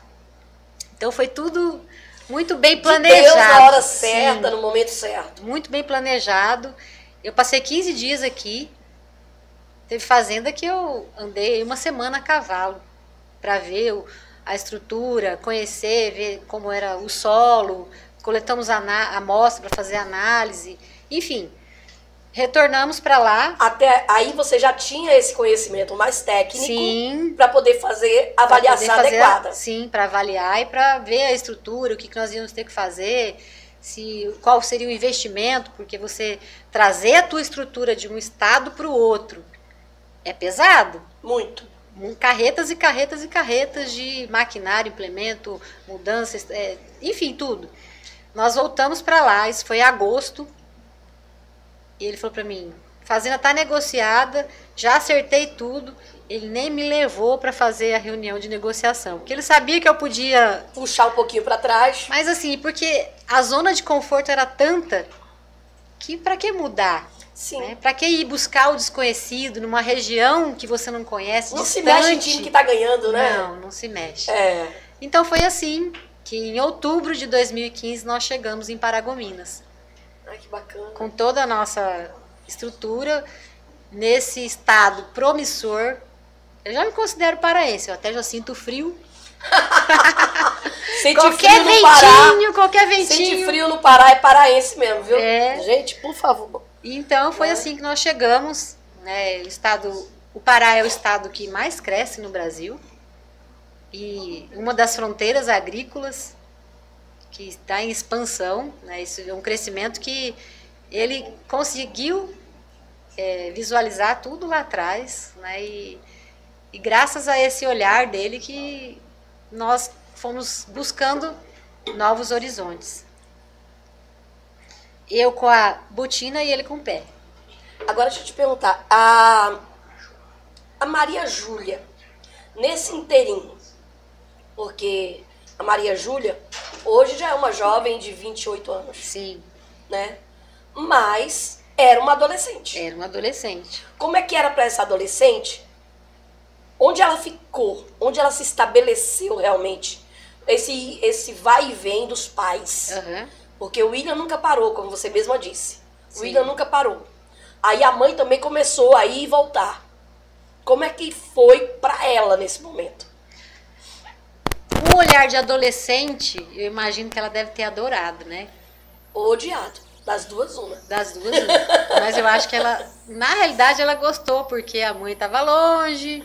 Então foi tudo muito bem planejado. De Deus na hora certa, no momento certo. Muito bem planejado. Eu passei 15 dias aqui. Teve fazenda que eu andei uma semana a cavalo para ver a estrutura, conhecer, ver como era o solo. Coletamos amostra para fazer análise. Enfim, retornamos para lá. Até aí você já tinha esse conhecimento mais técnico. Sim. Para poder fazer a avaliação adequada. Sim, para avaliar e para ver a estrutura, o que nós íamos ter que fazer, qual seria o investimento, porque você trazer a tua estrutura de um estado para o outro é pesado. Muito. Carretas e carretas e carretas de maquinário, implemento, mudanças, enfim, tudo. Nós voltamos para lá, isso foi em agosto. E ele falou para mim, fazenda tá negociada, já acertei tudo. Ele nem me levou para fazer a reunião de negociação, porque ele sabia que eu podia puxar um pouquinho para trás. Mas assim, porque a zona de conforto era tanta que para que mudar? Sim. Né? Para que ir buscar o desconhecido numa região que você não conhece, não distante? Se mexe em time que tá ganhando, né? Não se mexe. Então foi assim que em outubro de 2015 nós chegamos em Paragominas. Ai, que bacana. Com toda a nossa estrutura, nesse estado promissor. Eu já me considero paraense, eu até já sinto frio. Qualquer ventinho. Sente frio no Pará é paraense mesmo, viu? Gente, por favor. Então foi assim que nós chegamos, né? O Pará é o estado que mais cresce no Brasil e uma das fronteiras agrícolas que está em expansão, né? Isso é um crescimento que ele conseguiu visualizar tudo lá atrás, né? E graças a esse olhar dele que nós fomos buscando novos horizontes. Eu com a botina e ele com o pé. Agora deixa eu te perguntar, a Maria Júlia nesse inteirinho, porque a Maria Júlia hoje já é uma jovem de 28 anos. Sim. Né? Mas era uma adolescente. Era uma adolescente. Como é que era para essa adolescente? Onde ela ficou? Onde ela se estabeleceu realmente? Esse vai e vem dos pais. Uhum. Porque o William nunca parou, como você mesma disse. O Sim. William nunca parou. Aí a mãe também começou a ir e voltar. Como é que foi para ela nesse momento? O olhar de adolescente, eu imagino que ela deve ter adorado, né? Odiado. Das duas, uma. Das duas, uma. Mas eu acho que ela, na realidade, ela gostou, porque a mãe estava longe,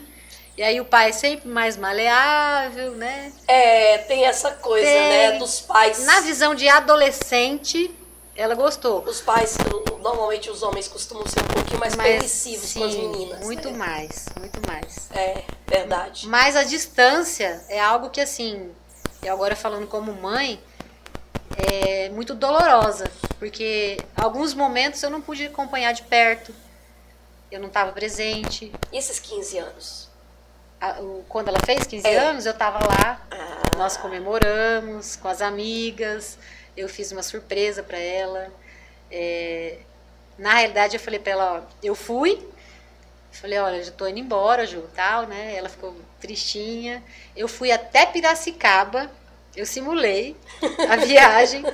e aí o pai sempre mais maleável, né? É, tem essa coisa, né, dos pais. Na visão de adolescente, ela gostou. Os pais, normalmente os homens costumam ser um pouquinho mais permissivos com as meninas. Muito né? mais, muito mais. É, verdade. Mas a distância é algo que, assim, eu agora falando como mãe, é muito dolorosa, porque alguns momentos eu não pude acompanhar de perto, eu não estava presente. E esses 15 anos? Quando ela fez 15 anos, eu estava lá, nós comemoramos com as amigas, eu fiz uma surpresa para ela. Na realidade, eu falei para ela, ó, eu fui, falei, olha, já tô indo embora, Ju, tal, né? Ela ficou tristinha. Eu fui até Piracicaba, eu simulei a viagem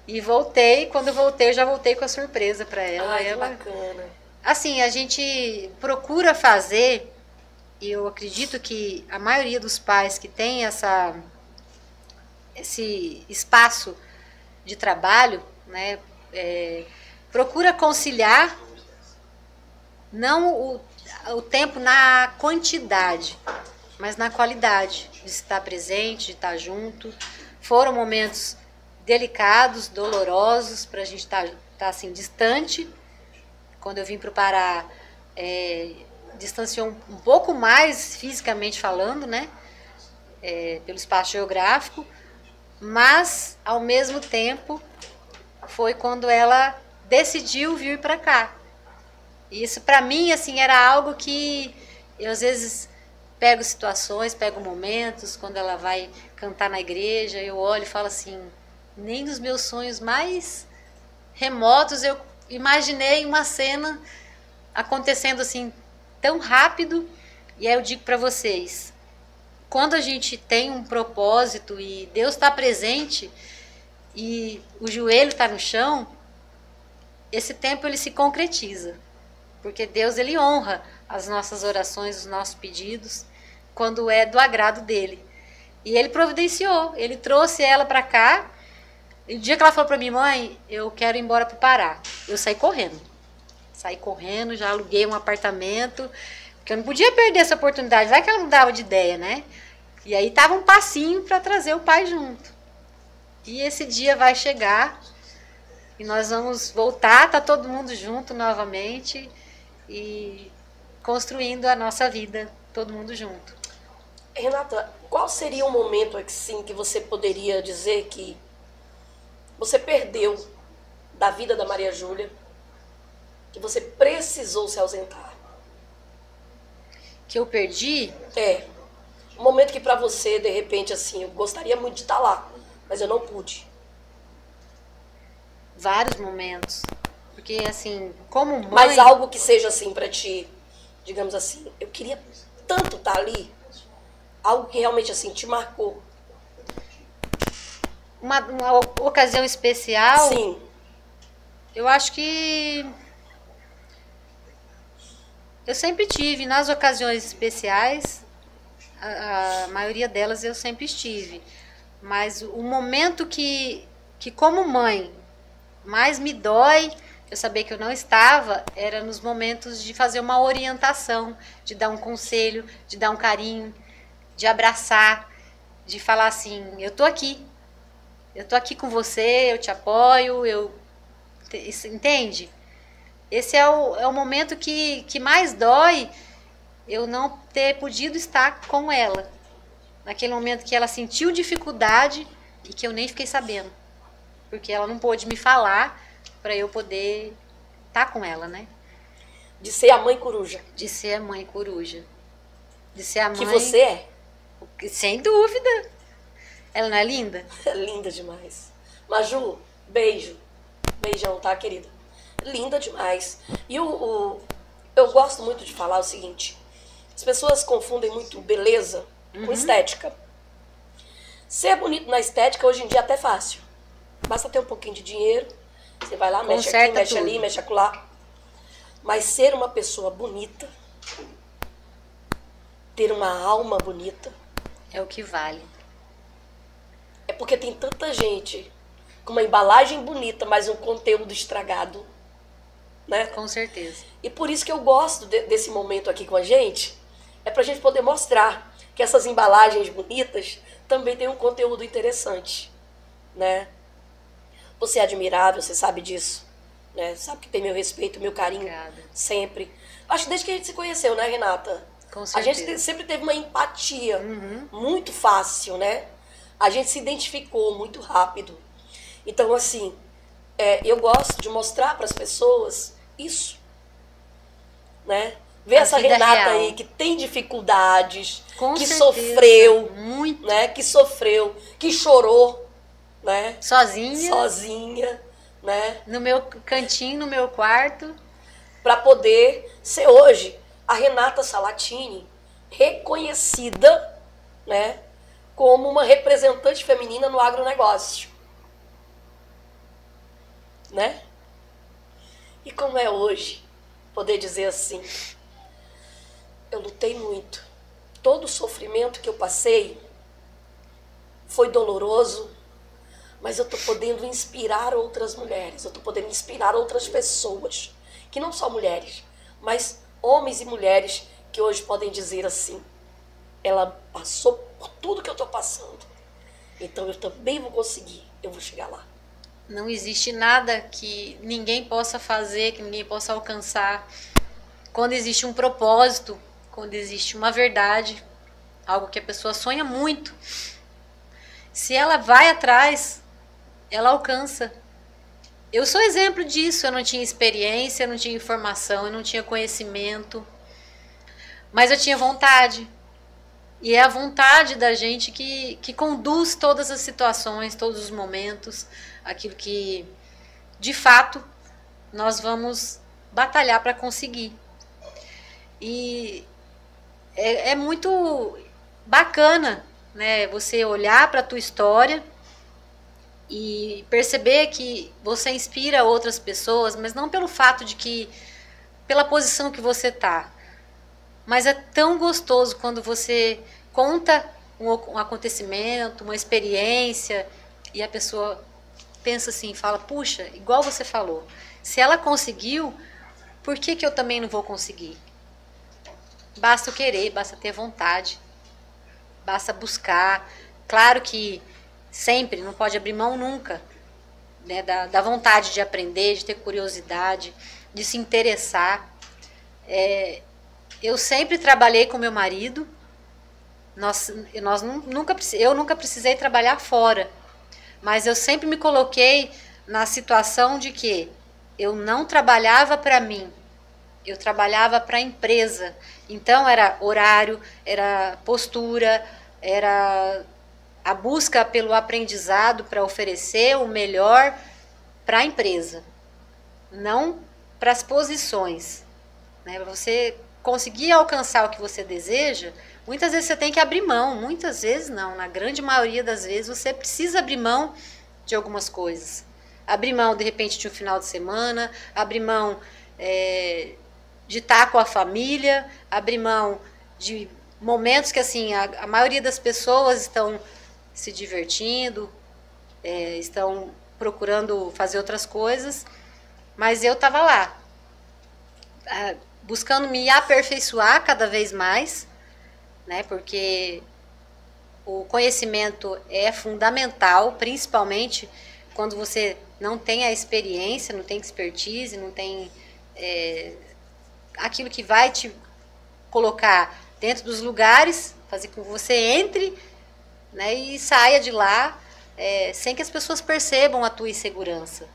e voltei. Quando eu voltei, eu já voltei com a surpresa para ela. Ai, ela, que bacana. Assim, a gente procura fazer, e eu acredito que a maioria dos pais que tem esse espaço de trabalho, né, procura conciliar não o tempo na quantidade, mas na qualidade de estar presente, de estar junto. Foram momentos delicados, dolorosos, para a gente estar assim, distante. Quando eu vim para o Pará, distanciou um pouco mais, fisicamente falando, né? Pelo espaço geográfico, mas, ao mesmo tempo, foi quando ela decidiu vir para cá. E isso, para mim, assim, era algo que eu, às vezes, pego situações, pego momentos, quando ela vai cantar na igreja, eu olho e falo assim, nem nos meus sonhos mais remotos eu imaginei uma cena acontecendo assim tão rápido. E aí eu digo para vocês, quando a gente tem um propósito e Deus está presente e o joelho está no chão, esse tempo ele se concretiza, porque Deus ele honra as nossas orações, os nossos pedidos, quando é do agrado dele. E ele providenciou, ele trouxe ela para cá. E o dia que ela falou para mim, mãe, eu quero ir embora para o Pará, eu saí correndo. Já aluguei um apartamento, porque eu não podia perder essa oportunidade, vai que ela mudava de ideia, né? E aí tava um passinho para trazer o pai junto. E esse dia vai chegar, e nós vamos voltar, tá todo mundo junto novamente, e construindo a nossa vida, todo mundo junto. Renata, qual seria o momento assim, que você poderia dizer que você perdeu da vida da Maria Júlia, que você precisou se ausentar? Que eu perdi? Um momento que pra você, de repente, assim, eu gostaria muito de estar lá, mas eu não pude. Vários momentos. Porque, assim, como mãe... Mas algo que seja assim pra ti, digamos assim, eu queria tanto estar ali, algo que realmente, assim, te marcou. Uma ocasião especial? Sim. Eu acho que eu sempre tive, nas ocasiões especiais, a maioria delas eu sempre estive. Mas o momento que como mãe mais me dói, eu saber que eu não estava, era nos momentos de fazer uma orientação, de dar um conselho, de dar um carinho, de abraçar, de falar assim, eu tô aqui com você, eu te apoio, entende? Esse é o momento que mais dói, eu não ter podido estar com ela. Naquele momento que ela sentiu dificuldade e que eu nem fiquei sabendo. Porque ela não pôde me falar para eu poder estar com ela, né? De ser a mãe coruja. De ser a mãe coruja. De ser a mãe. Que você é. Sem dúvida. Ela não é linda? É linda demais. Maju, beijo. Beijão, tá, querida? Linda demais. E eu gosto muito de falar o seguinte. As pessoas confundem muito beleza com estética. Ser bonito na estética, hoje em dia, é até fácil. Basta ter um pouquinho de dinheiro. Você vai lá, mexe aqui, mexe ali, mexe acolá. Mas ser uma pessoa bonita, ter uma alma bonita... É o que vale. É porque tem tanta gente com uma embalagem bonita, mas um conteúdo estragado, né? Com certeza. E por isso que eu gosto desse momento aqui com a gente, é pra gente poder mostrar que essas embalagens bonitas também têm um conteúdo interessante, né? Você é admirável, você sabe disso, né? Sabe que tem meu respeito, meu carinho. Obrigada. Sempre. Acho que desde que a gente se conheceu, né, Renata? Com certeza. A gente sempre teve uma empatia muito fácil, né? A gente se identificou muito rápido. Então, assim, eu gosto de mostrar para as pessoas isso, né? Ver essa Renata real. Aí que tem dificuldades, com que certeza. Sofreu, muito, né? Que sofreu, que chorou, né? Sozinha, né? No meu cantinho, no meu quarto, para poder ser hoje a Renata Salatini reconhecida, né? Como uma representante feminina no agronegócio, né? E como é hoje poder dizer assim, eu lutei muito, todo o sofrimento que eu passei foi doloroso, mas eu tô podendo inspirar outras mulheres, eu tô podendo inspirar outras pessoas, que não só mulheres, mas homens e mulheres que hoje podem dizer assim, ela passou por tudo que eu estou passando. Então eu também vou conseguir, eu vou chegar lá. Não existe nada que ninguém possa fazer, que ninguém possa alcançar. Quando existe um propósito, quando existe uma verdade, algo que a pessoa sonha muito, se ela vai atrás, ela alcança. Eu sou exemplo disso, eu não tinha experiência, eu não tinha informação, eu não tinha conhecimento, mas eu tinha vontade. E é a vontade da gente que conduz todas as situações, todos os momentos, aquilo que, de fato, nós vamos batalhar para conseguir. E é muito bacana, né, você olhar para a tua história e perceber que você inspira outras pessoas, mas não pelo fato de que, pela posição que você está. Mas é tão gostoso quando você conta um acontecimento, uma experiência, e a pessoa pensa assim, fala, puxa, igual você falou, se ela conseguiu, por que eu também não vou conseguir? Basta eu querer, basta ter vontade, basta buscar. Claro que sempre, não pode abrir mão nunca, né, da vontade de aprender, de ter curiosidade, de se interessar. Eu sempre trabalhei com meu marido, eu nunca precisei trabalhar fora, mas eu sempre me coloquei na situação de que eu não trabalhava para mim, eu trabalhava para a empresa. Então era horário, era postura, era a busca pelo aprendizado para oferecer o melhor para a empresa, não para as posições, né? Para você conseguir alcançar o que você deseja, muitas vezes você tem que abrir mão, muitas vezes não, na grande maioria das vezes você precisa abrir mão de algumas coisas. Abrir mão, de repente, de um final de semana, abrir mão de estar com a família, abrir mão de momentos que, assim, a maioria das pessoas estão se divertindo, estão procurando fazer outras coisas, mas eu estava lá, buscando me aperfeiçoar cada vez mais, né, porque o conhecimento é fundamental, principalmente quando você não tem a experiência, não tem expertise, não tem aquilo que vai te colocar dentro dos lugares, fazer com que você entre, né, e saia de lá sem que as pessoas percebam a tua insegurança.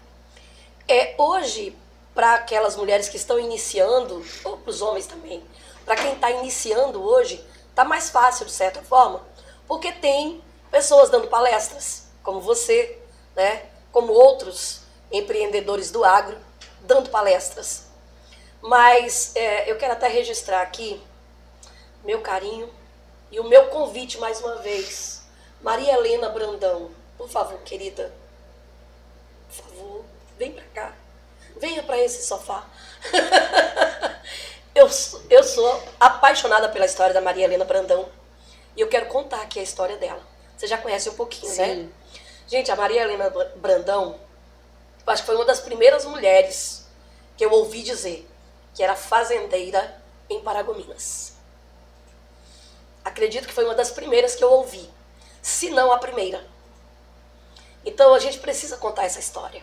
Hoje, para aquelas mulheres que estão iniciando, ou para os homens também, para quem está iniciando hoje, tá mais fácil de certa forma, porque tem pessoas dando palestras, como você, né? Como outros empreendedores do agro, dando palestras. Mas eu quero até registrar aqui meu carinho e o meu convite mais uma vez. Maria Helena Brandão, por favor, querida, por favor, vem pra cá. Venha pra esse sofá. Eu sou apaixonada pela história da Maria Helena Brandão e eu quero contar aqui a história dela. Você já conhece um pouquinho, Sim. né? Gente, a Maria Helena Brandão, eu acho que foi uma das primeiras mulheres que eu ouvi dizer que era fazendeira em Paragominas. Acredito que foi uma das primeiras que eu ouvi, se não a primeira. Então a gente precisa contar essa história.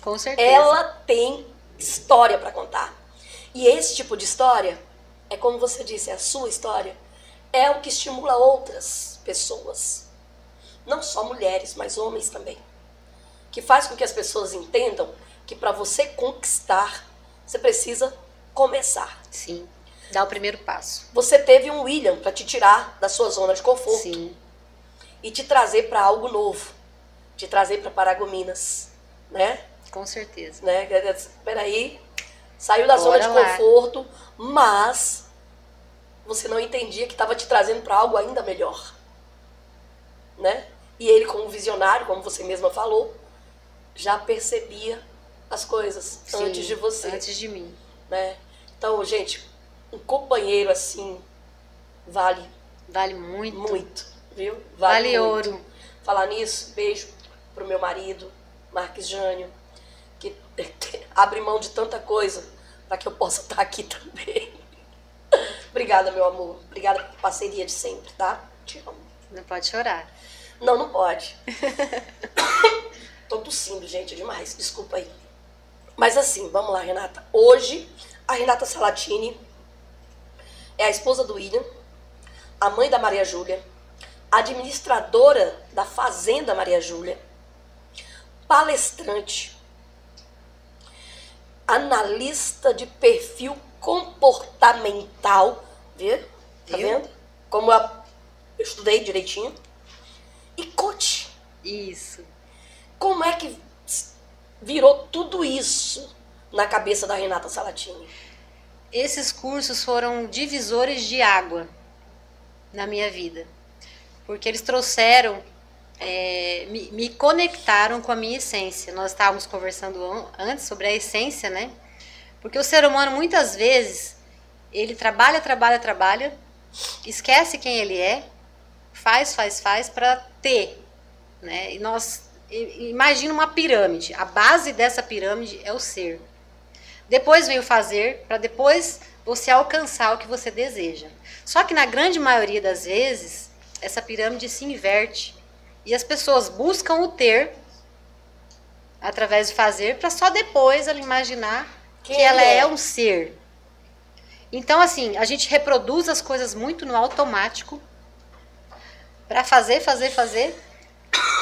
Com certeza. Ela tem história para contar. E esse tipo de história, é como você disse, é a sua história, é o que estimula outras pessoas. Não só mulheres, mas homens também. Que faz com que as pessoas entendam que para você conquistar, você precisa começar. Sim, dá o primeiro passo. Você teve um William para te tirar da sua zona de conforto. Sim. E te trazer para algo novo. Te trazer para Paragominas, né? Com certeza. Né? Peraí, saiu da zona de Bora lá. conforto, mas você não entendia que estava te trazendo para algo ainda melhor, né? E ele, como visionário, como você mesma falou, já percebia as coisas Sim, antes de você, antes de mim. né? Então, gente, um companheiro assim vale Vale muito. muito, viu? Vale muito. ouro. Falar nisso, beijo pro meu marido, Marques Jânio, que abre mão de tanta coisa para que eu possa estar aqui também. Obrigada, meu amor. Obrigada pela parceria de sempre, tá? Te amo. Não pode chorar. Não, não pode. Tô tossindo, gente, é demais. Desculpa aí. Mas assim, vamos lá, Renata. Hoje, a Renata Salatini é a esposa do William, a mãe da Maria Júlia, administradora da Fazenda Maria Júlia, palestrante, analista de perfil comportamental, viu? Tá Viu? vendo? Como eu estudei direitinho. E coach. Isso. Como é que virou tudo isso na cabeça da Renata Salatini? Esses cursos foram divisores de água na minha vida. Porque eles trouxeram, me conectaram com a minha essência. Nós estávamos conversando antes sobre a essência, né? Porque o ser humano, muitas vezes, ele trabalha, esquece quem ele é, faz para ter, né? E nós, imagina uma pirâmide. A base dessa pirâmide é o ser. Depois vem o fazer, para depois você alcançar o que você deseja. Só que na grande maioria das vezes, essa pirâmide se inverte. E as pessoas buscam o ter, através do fazer, para só depois ela imaginar que ela é um ser. Então, assim, a gente reproduz as coisas muito no automático, para fazer,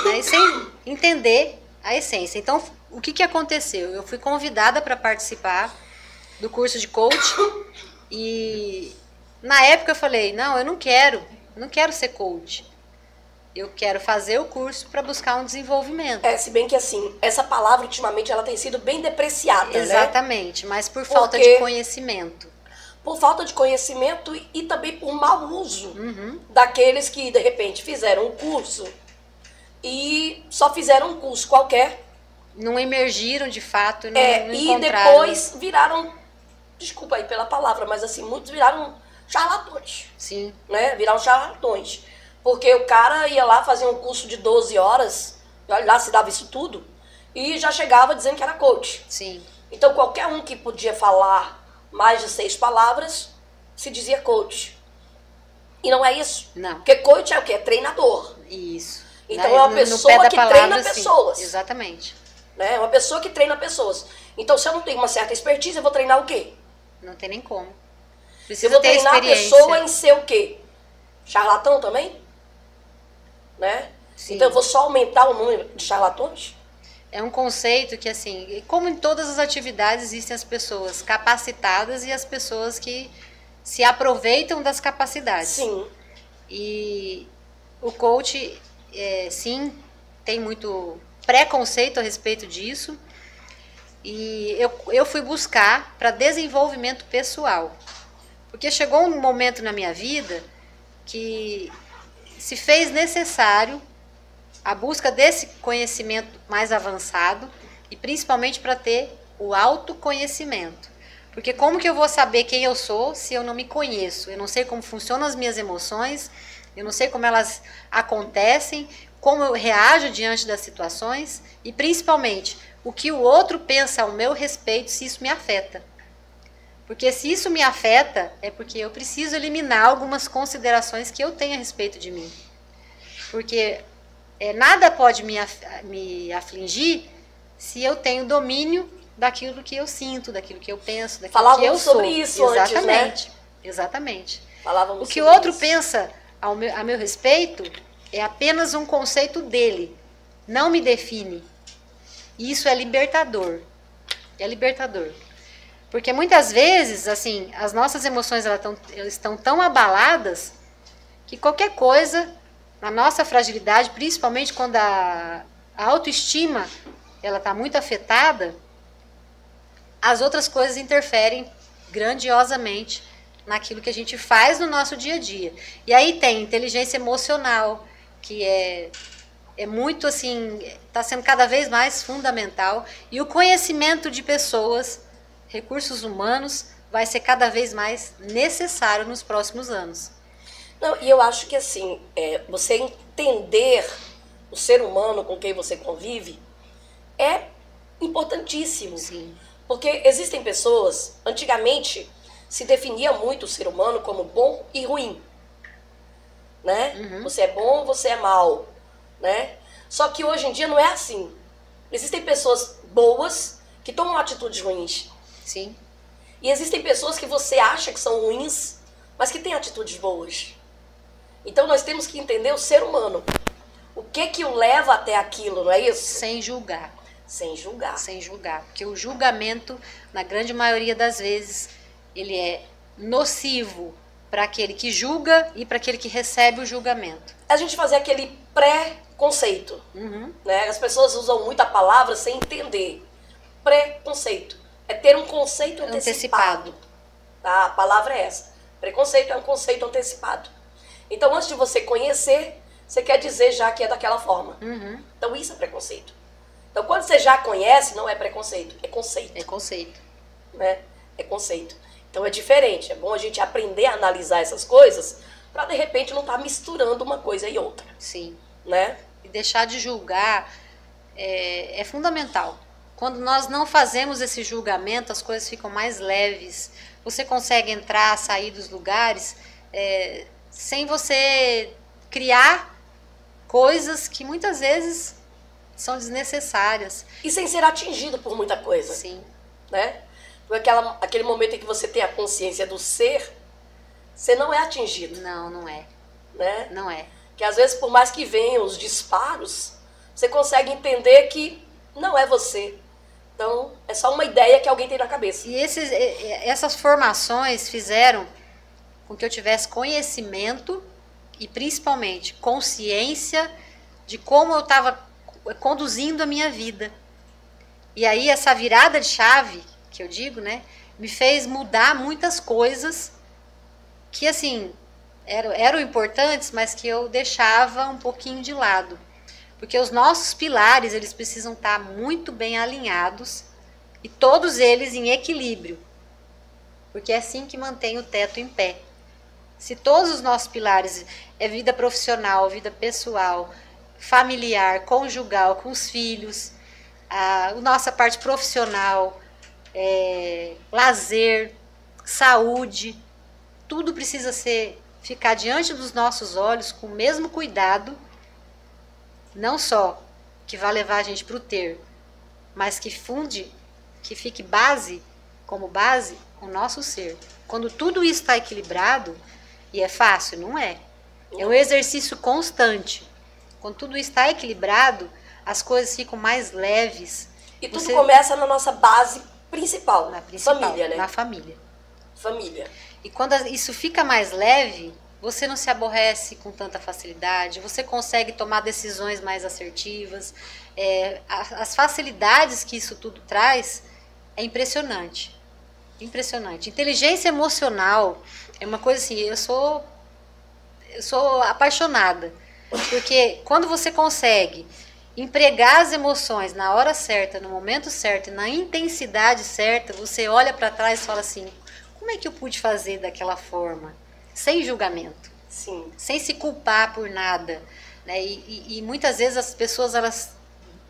né, e sem entender a essência. Então, o que aconteceu? Eu fui convidada para participar do curso de coach e na época eu falei, não, eu não quero ser coach. Eu quero fazer o curso para buscar um desenvolvimento. Se bem que assim, essa palavra ultimamente ela tem sido bem depreciada, Exatamente, né? Mas por falta de conhecimento. Por falta de conhecimento e também por mau uso daqueles que, de repente, fizeram um curso e só fizeram um curso qualquer. Não emergiram de fato, não e encontraram. Depois viraram, desculpa aí pela palavra, mas assim, muitos viraram charlatões. Sim. Né? Viraram charlatões. Porque o cara ia lá fazer um curso de 12 horas, lá se dava isso tudo, e já chegava dizendo que era coach. Sim. Então qualquer um que podia falar mais de 6 palavras, se dizia coach. E não é isso. Não. Porque coach é o quê? É treinador. Isso. Então é uma pessoa que treina pessoas. Sim. Exatamente. Né? É uma pessoa que treina pessoas. Então se eu não tenho uma certa expertise, eu vou treinar o quê? Não tem nem como. Eu Precisa vou ter treinar a experiência. pessoa em ser o quê? Charlatão também? Né? Sim. Então eu vou só aumentar o número de charlatões? É um conceito que, assim, como em todas as atividades, existem as pessoas capacitadas e as pessoas que se aproveitam das capacidades. Sim. E o coach, sim, tem muito preconceito a respeito disso. E eu fui buscar para desenvolvimento pessoal. Porque chegou um momento na minha vida que se fez necessário a busca desse conhecimento mais avançado e principalmente para ter o autoconhecimento. Porque como que eu vou saber quem eu sou se eu não me conheço? Eu não sei como funcionam as minhas emoções, eu não sei como elas acontecem, como eu reajo diante das situações e principalmente o que o outro pensa ao meu respeito, se isso me afeta. Porque se isso me afeta, é porque eu preciso eliminar algumas considerações que eu tenho a respeito de mim. Porque nada pode me afligir se eu tenho domínio daquilo que eu sinto, daquilo que eu penso, daquilo que eu sou. Falávamos sobre isso antes, né? Exatamente. Falávamos o que o sobre outro isso. pensa a meu respeito é apenas um conceito dele, não me define. E isso é libertador. É libertador. Porque muitas vezes, assim, as nossas emoções elas estão tão abaladas que qualquer coisa, na nossa fragilidade, principalmente quando a autoestima ela está muito afetada, as outras coisas interferem grandiosamente naquilo que a gente faz no nosso dia a dia. E aí tem inteligência emocional, que é muito assim, está sendo cada vez mais fundamental, e o conhecimento de pessoas, recursos humanos, vai ser cada vez mais necessário nos próximos anos. Não, e eu acho que assim, você entender o ser humano com quem você convive é importantíssimo. Sim. Porque existem pessoas, antigamente se definia muito o ser humano como bom e ruim, né? Uhum. Você é bom, você é mal, né? Só que hoje em dia não é assim. Existem pessoas boas que tomam atitudes ruins. Sim. E existem pessoas que você acha que são ruins, mas que têm atitudes boas. Então nós temos que entender o ser humano. O que o leva até aquilo, não é isso? Sem julgar. Sem julgar. Sem julgar. Porque o julgamento, na grande maioria das vezes, ele é nocivo para aquele que julga e para aquele que recebe o julgamento. A gente fazer aquele pré-conceito. Uhum. Né? As pessoas usam muito a palavra sem entender. Preconceito. É ter um conceito antecipado. Tá? A palavra é essa. Preconceito é um conceito antecipado. Então, antes de você conhecer, você quer dizer já que é daquela forma. Uhum. Então, isso é preconceito. Então, quando você já conhece, não é preconceito, é conceito. É conceito. Né? É conceito. Então, é diferente. É bom a gente aprender a analisar essas coisas para, de repente, não estar misturando uma coisa e outra. Sim. Né? E deixar de julgar é fundamental. Quando nós não fazemos esse julgamento, as coisas ficam mais leves. Você consegue entrar, sair dos lugares sem você criar coisas que muitas vezes são desnecessárias. E sem ser atingido por muita coisa. Sim. Né? Porque aquele momento em que você tem a consciência do ser, você não é atingido. Não, não é. Né? Não é. Que às vezes, por mais que venham os disparos, você consegue entender que não é você. Então, é só uma ideia que alguém tem na cabeça. E essas formações fizeram com que eu tivesse conhecimento e, principalmente, consciência de como eu estava conduzindo a minha vida. E aí, essa virada de chave, que eu digo, né, me fez mudar muitas coisas que, assim, eram importantes, mas que eu deixava um pouquinho de lado. Porque os nossos pilares, eles precisam estar muito bem alinhados e todos eles em equilíbrio. Porque é assim que mantém o teto em pé. Se todos os nossos pilares vida profissional, vida pessoal, familiar, conjugal, com os filhos, a nossa parte profissional, lazer, saúde, tudo precisa ficar diante dos nossos olhos com o mesmo cuidado. Não só que vai levar a gente para o ter, mas que fique como base, o nosso ser. Quando tudo isso está equilibrado, e é fácil, não é? É um exercício constante. Quando tudo está equilibrado, as coisas ficam mais leves. E tudo começa na nossa base principal, na principal, família, né? Na família. Família. E quando isso fica mais leve, você não se aborrece com tanta facilidade, você consegue tomar decisões mais assertivas. As facilidades que isso tudo traz é impressionante. Impressionante. Inteligência emocional é uma coisa assim, eu sou apaixonada. Porque quando você consegue empregar as emoções na hora certa, no momento certo, na intensidade certa, você olha para trás e fala assim, como é que eu pude fazer daquela forma? Sem julgamento. Sim. Sem se culpar por nada. Né? E muitas vezes as pessoas, elas,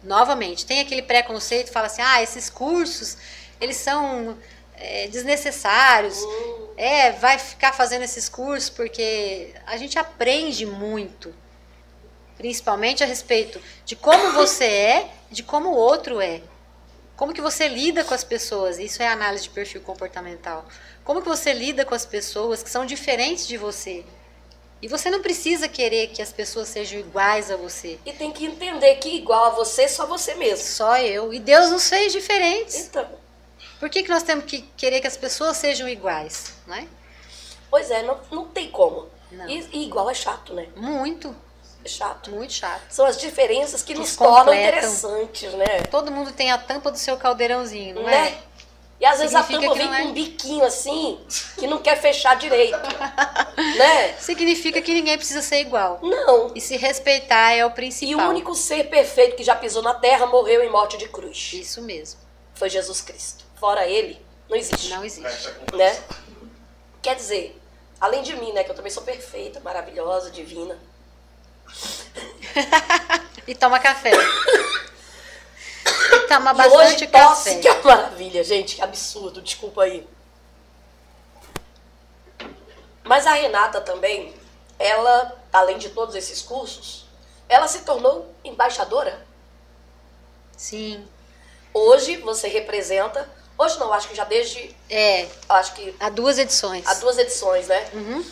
novamente, têm aquele preconceito, falam assim, esses cursos, eles são desnecessários. Vai ficar fazendo esses cursos porque a gente aprende muito. Principalmente a respeito de como você é, de como o outro é. Como que você lida com as pessoas, isso é análise de perfil comportamental. Como que você lida com as pessoas que são diferentes de você. E você não precisa querer que as pessoas sejam iguais a você. E tem que entender que igual a você, só você mesmo. Só eu. E Deus nos fez diferentes. Então. Por que nós temos que querer que as pessoas sejam iguais? Né? Pois é, não tem como. Não. E igual é chato, né? Muito. É chato. Muito chato. São as diferenças que nos completam. tornam interessantes, né? Todo mundo tem a tampa do seu caldeirãozinho, não né? é? E às vezes a Significa tampa que vem não com um biquinho assim, que não quer fechar direito. Né? Significa que ninguém precisa ser igual. Não. E se respeitar é o E principal. o único ser perfeito que já pisou na terra morreu em morte de cruz. Isso mesmo. Foi Jesus Cristo. Fora ele, não existe. Não existe. Né? Quer dizer, além de mim, né, que eu também sou perfeita, maravilhosa, divina. E toma café. E toma E bastante hoje café. tosse, que é maravilha, gente, que absurdo, desculpa aí. Mas a Renata também, ela, além de todos esses cursos, ela se tornou embaixadora. Sim. Hoje você representa, hoje não, acho que já desde, acho que Há 2 edições. há 2 edições, né? Uhum.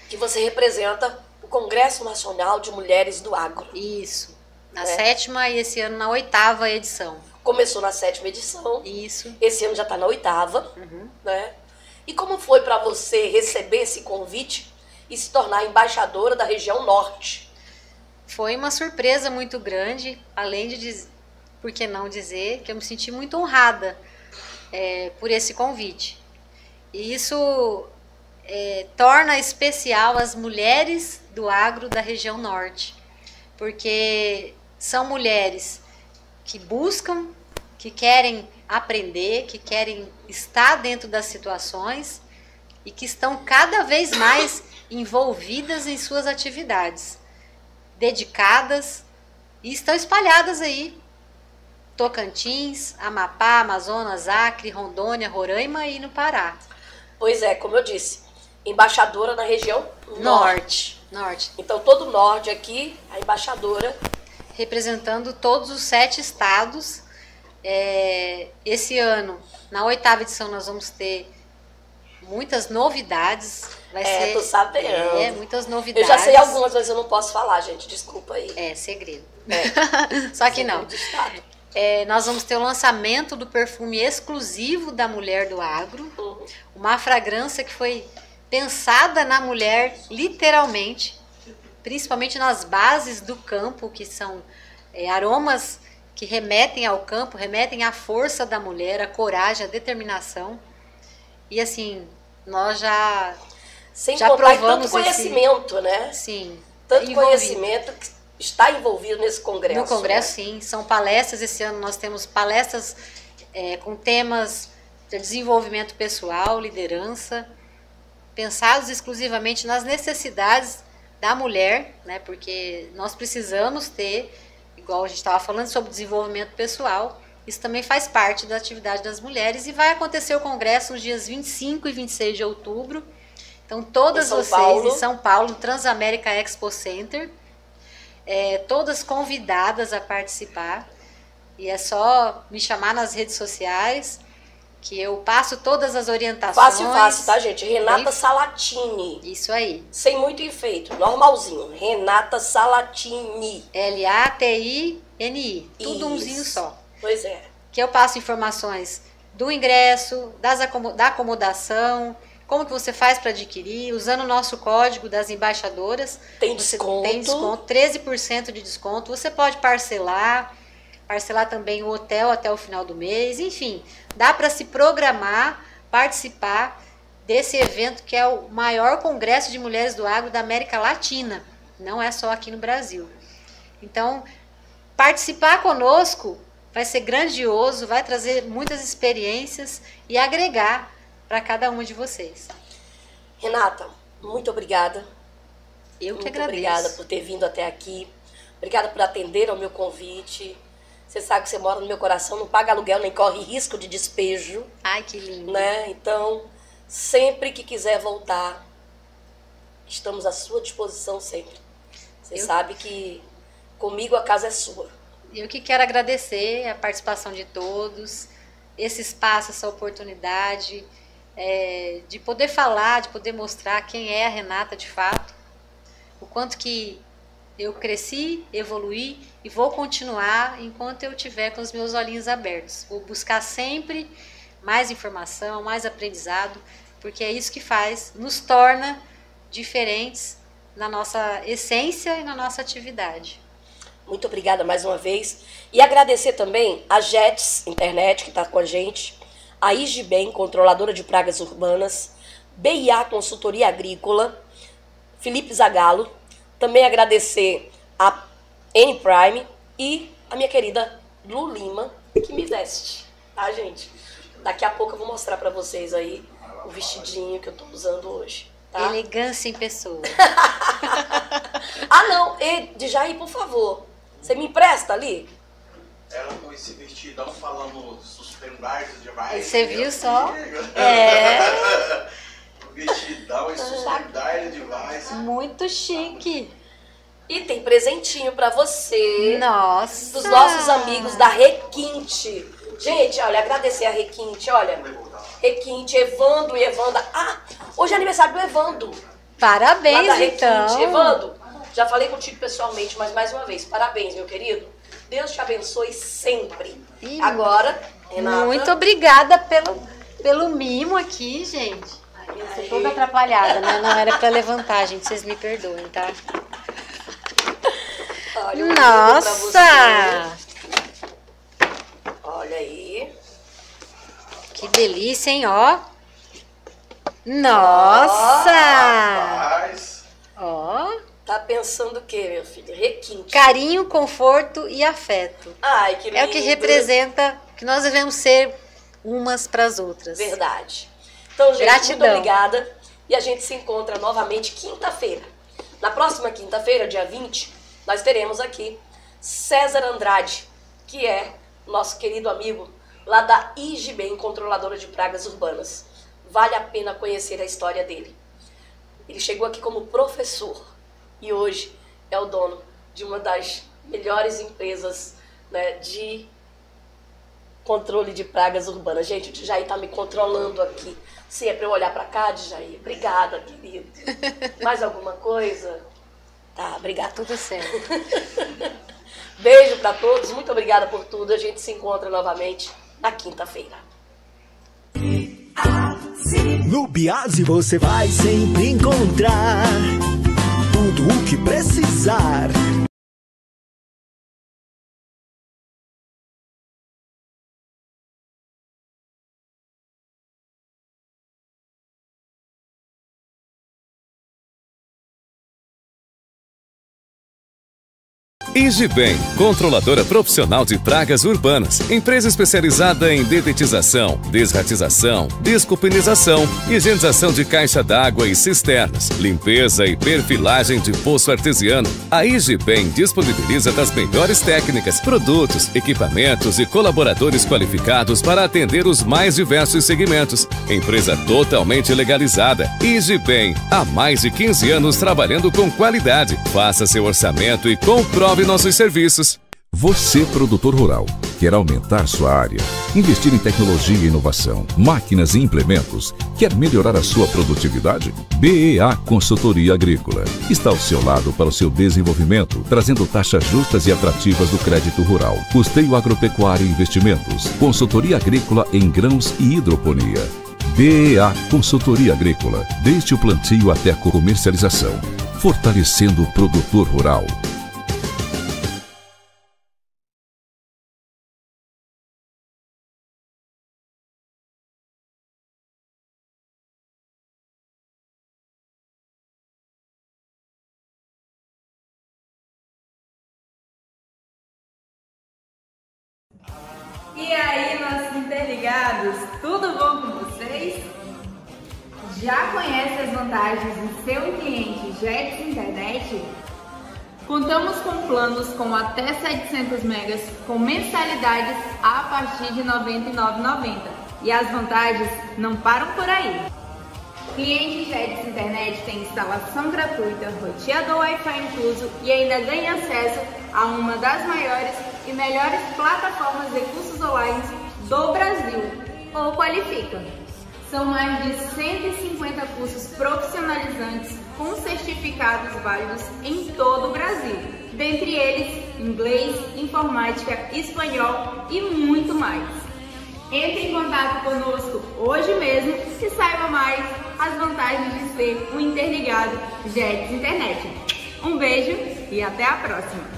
Que você representa o Congresso Nacional de Mulheres do Agro. Isso. Na 7ª e esse ano na 8ª edição. Começou na 7ª edição. Isso. Esse ano já está na 8ª, né? E como foi para você receber esse convite e se tornar embaixadora da região norte? Foi uma surpresa muito grande, além de, por que não dizer, que eu me senti muito honrada por esse convite. E isso torna especial as mulheres do agro da região norte, porque são mulheres que buscam, que querem aprender, que querem estar dentro das situações e que estão cada vez mais envolvidas em suas atividades, dedicadas, e estão espalhadas aí. Tocantins, Amapá, Amazonas, Acre, Rondônia, Roraima e no Pará. Pois é, como eu disse, embaixadora na região norte. Norte. Então todo o norte aqui, a embaixadora. Representando todos os 7 estados. Esse ano, na 8ª edição, nós vamos ter muitas novidades. Vai ser, tô sabendo. muitas novidades. Eu já sei algumas, mas eu não posso falar, gente. Desculpa aí. É segredo. Só que não. De estado. Nós vamos ter o lançamento do perfume exclusivo da mulher do agro. Uma fragrância que foi pensada na mulher, literalmente. Principalmente nas bases do campo, que são aromas que remetem ao campo, remetem à força da mulher, à coragem, à determinação. E assim, nós já contar provamos tanto conhecimento, né? Sim. Tanto conhecimento que está envolvido nesse congresso. No congresso, sim. São palestras. Esse ano nós temos palestras com temas de desenvolvimento pessoal, liderança, pensados exclusivamente nas necessidades da mulher, né? Porque nós precisamos ter, igual a gente estava falando sobre desenvolvimento pessoal, isso também faz parte da atividade das mulheres, e vai acontecer o congresso nos dias 25 e 26 de outubro. Então todas vocês em São Paulo, no Transamérica Expo Center, todas convidadas a participar, e é só me chamar nas redes sociais que eu passo todas as orientações. Fácil, tá, gente? Renata Salatini. Isso aí. Sem muito enfeito, normalzinho. Renata Salatini. Latini. Tudo umzinho só. Pois é. Que eu passo informações do ingresso, da acomodação, Como que você faz para adquirir? Usando o nosso código das embaixadoras. Tem desconto. Tem desconto, 13% de desconto. Você pode parcelar também o hotel até o final do mês. Enfim, dá para se programar, participar desse evento que é o maior congresso de mulheres do agro da América Latina. Não é só aqui no Brasil. Então, participar conosco vai ser grandioso, vai trazer muitas experiências e agregar para cada uma de vocês. Renata, muito obrigada. Eu que agradeço. Muito obrigada por ter vindo até aqui. Obrigada por atender ao meu convite. Você sabe que você mora no meu coração, não paga aluguel, nem corre risco de despejo. Ai, que lindo. Né? Então, sempre que quiser voltar, estamos à sua disposição sempre. Você sabe que comigo a casa é sua. Eu que quero agradecer a participação de todos, esse espaço, essa oportunidade de poder falar, de poder mostrar quem é a Renata de fato, o quanto que eu cresci, evoluí e vou continuar enquanto eu tiver com os meus olhinhos abertos. Vou buscar sempre mais informação, mais aprendizado, porque é isso que nos torna diferentes na nossa essência e na nossa atividade. Muito obrigada mais uma vez. E agradecer também a Jets Internet, que está com a gente, a IGBEM, controladora de pragas urbanas, BIA Consultoria Agrícola, Felipe Zagallo. Também agradecer a N-Prime e a minha querida Lu Lima, que me veste, tá, gente? Daqui a pouco eu vou mostrar para vocês aí o vestidinho que eu tô usando hoje. Tá? Elegância em pessoa. Ah, não. E, Djaí, por favor, você me empresta ali? Ela com esse vestidão falando suspendais demais. Você viu só? O vestidão e suspendais demais. Muito chique. E tem presentinho pra você. Nossa. Dos nossos amigos da Requinte. Gente, olha, agradecer a Requinte, olha. Requinte, Evando e Evanda. Ah, hoje é aniversário do Evando. Parabéns, lá da Requinte. então. Evando, já falei contigo pessoalmente, mas mais uma vez, parabéns, meu querido. Deus te abençoe sempre. Ih, agora, Renata. Muito obrigada pelo mimo aqui, gente. Eu tô toda atrapalhada, né? Não era pra levantar, gente. Vocês me perdoem, tá? Olha, nossa! Olha aí. Que delícia, hein? Ó. Nossa! Ó. Tá pensando o quê, meu filho? Requinte. Carinho, conforto e afeto. Ai, que lindo. É o que representa que nós devemos ser umas para as outras. Verdade. Então, gente, gratidão. Muito obrigada. E a gente se encontra novamente quinta-feira. Na próxima quinta-feira, dia 20, nós teremos aqui César Andrade, que é nosso querido amigo lá da IGBEM, controladora de pragas urbanas. Vale a pena conhecer a história dele. Ele chegou aqui como professor e hoje é o dono de uma das melhores empresas, né, de controle de pragas urbanas. Gente, o Djaí tá me controlando aqui. Se é pra eu olhar pra cá, Djaí, obrigada, querido. Mais alguma coisa? Tá, obrigada. Tudo certo. Beijo pra todos, muito obrigada por tudo. A gente se encontra novamente na quinta-feira. No Biase você vai sempre encontrar tudo o que precisar. IGBEM, controladora profissional de pragas urbanas, empresa especializada em dedetização, desratização, descupinização, higienização de caixa d'água e cisternas, limpeza e perfilagem de poço artesiano. A IGBEM disponibiliza das melhores técnicas, produtos, equipamentos e colaboradores qualificados para atender os mais diversos segmentos. Empresa totalmente legalizada. IGBEM, há mais de 15 anos trabalhando com qualidade. Faça seu orçamento e comprove nossos serviços. Você, produtor rural, quer aumentar sua área, investir em tecnologia e inovação, máquinas e implementos, quer melhorar a sua produtividade? BEA Consultoria Agrícola está ao seu lado para o seu desenvolvimento, trazendo taxas justas e atrativas do crédito rural, custeio agropecuário e investimentos, consultoria agrícola em grãos e hidroponia. BEA Consultoria Agrícola, desde o plantio até a comercialização, fortalecendo o produtor rural. E aí, nossos interligados, tudo bom com vocês? Já conhece as vantagens do seu cliente Jets Internet? Contamos com planos com até 700 megas com mensalidades a partir de R$ 99,90. E as vantagens não param por aí. Cliente Jets Internet tem instalação gratuita, roteador Wi-Fi incluso e ainda ganha acesso a uma das maiores e melhores plataformas de cursos online do Brasil, ou Qualifica. São mais de 150 cursos profissionalizantes com certificados válidos em todo o Brasil, dentre eles inglês, informática, espanhol e muito mais. Entre em contato conosco hoje mesmo e saiba mais as vantagens de ser um interligado Jets Internet. Um beijo e até a próxima!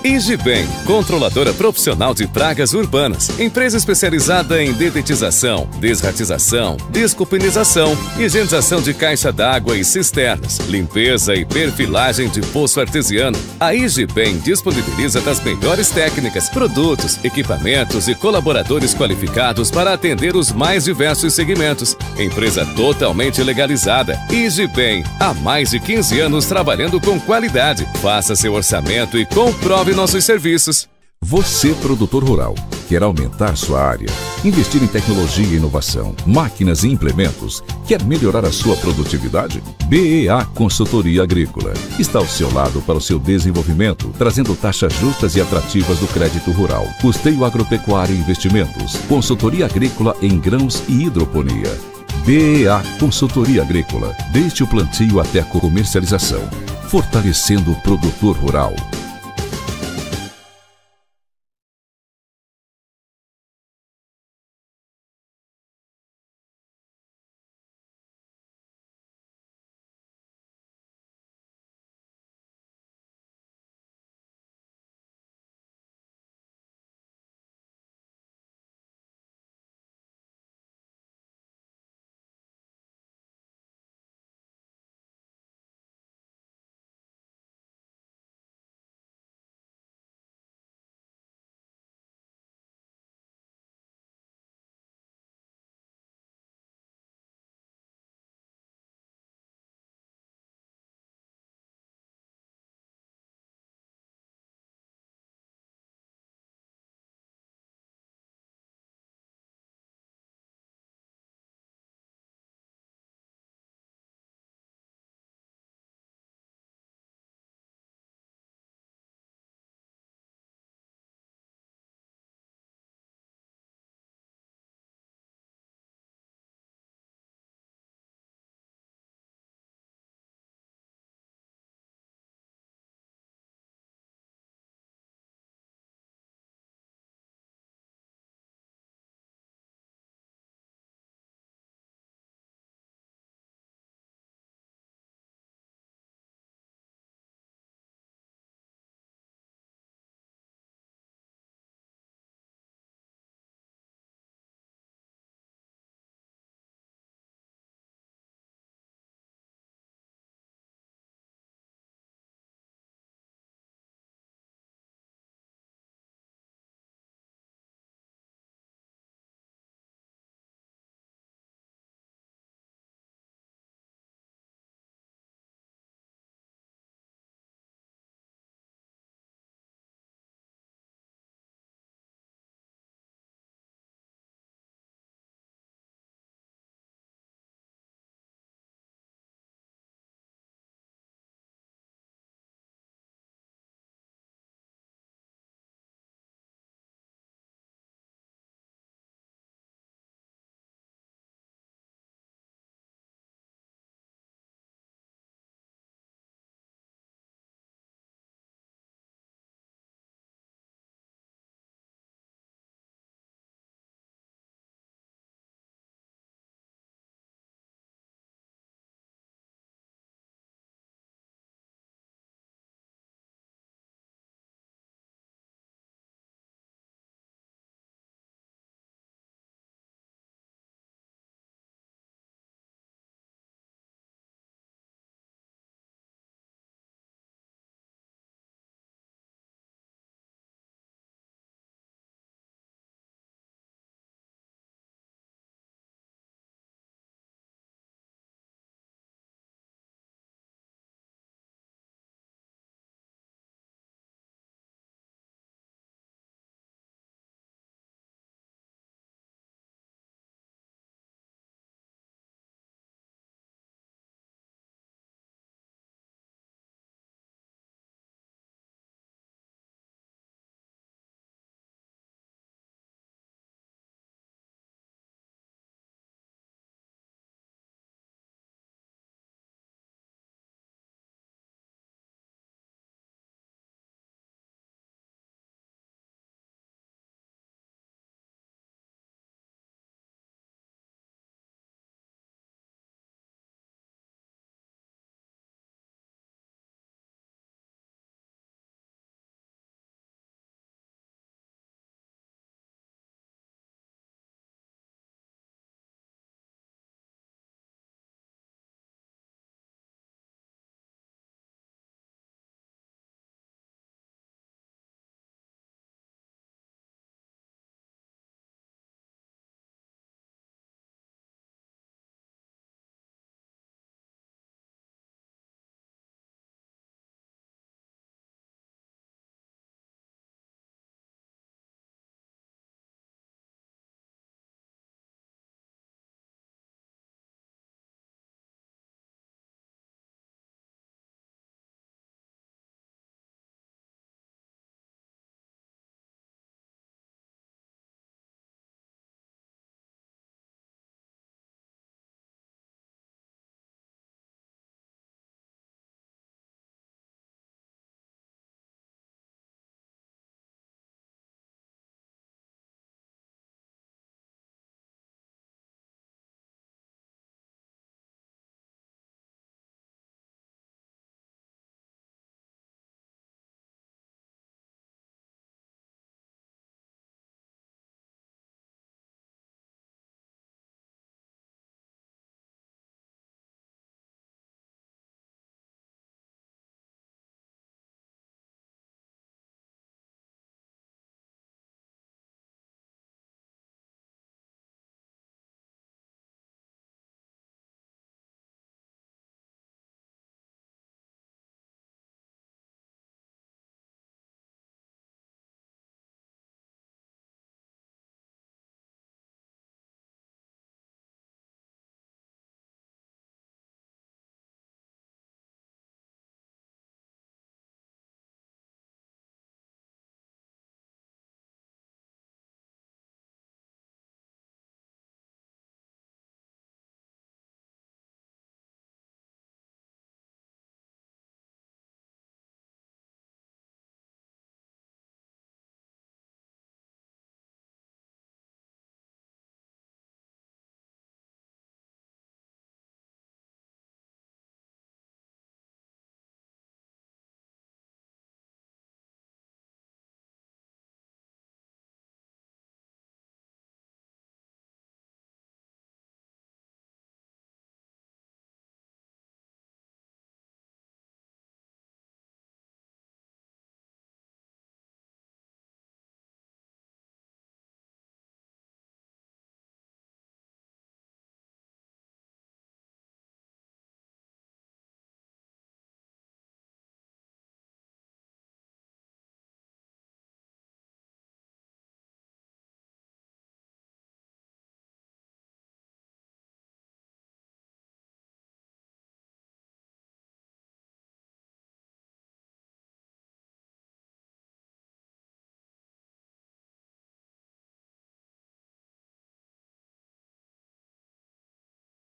Igibem, controladora profissional de pragas urbanas, empresa especializada em dedetização, desratização, desculpinização, higienização de caixa d'água e cisternas, limpeza e perfilagem de poço artesiano. A Igibem disponibiliza das melhores técnicas, produtos, equipamentos e colaboradores qualificados para atender os mais diversos segmentos. Empresa totalmente legalizada. Igibem, há mais de 15 anos trabalhando com qualidade. Faça seu orçamento e comprove nossos serviços. Você, produtor rural, quer aumentar sua área, investir em tecnologia e inovação, máquinas e implementos, quer melhorar a sua produtividade? BEA Consultoria Agrícola está ao seu lado para o seu desenvolvimento, trazendo taxas justas e atrativas do crédito rural, custeio agropecuário e investimentos, consultoria agrícola em grãos e hidroponia. BEA Consultoria Agrícola, desde o plantio até a comercialização, fortalecendo o produtor rural.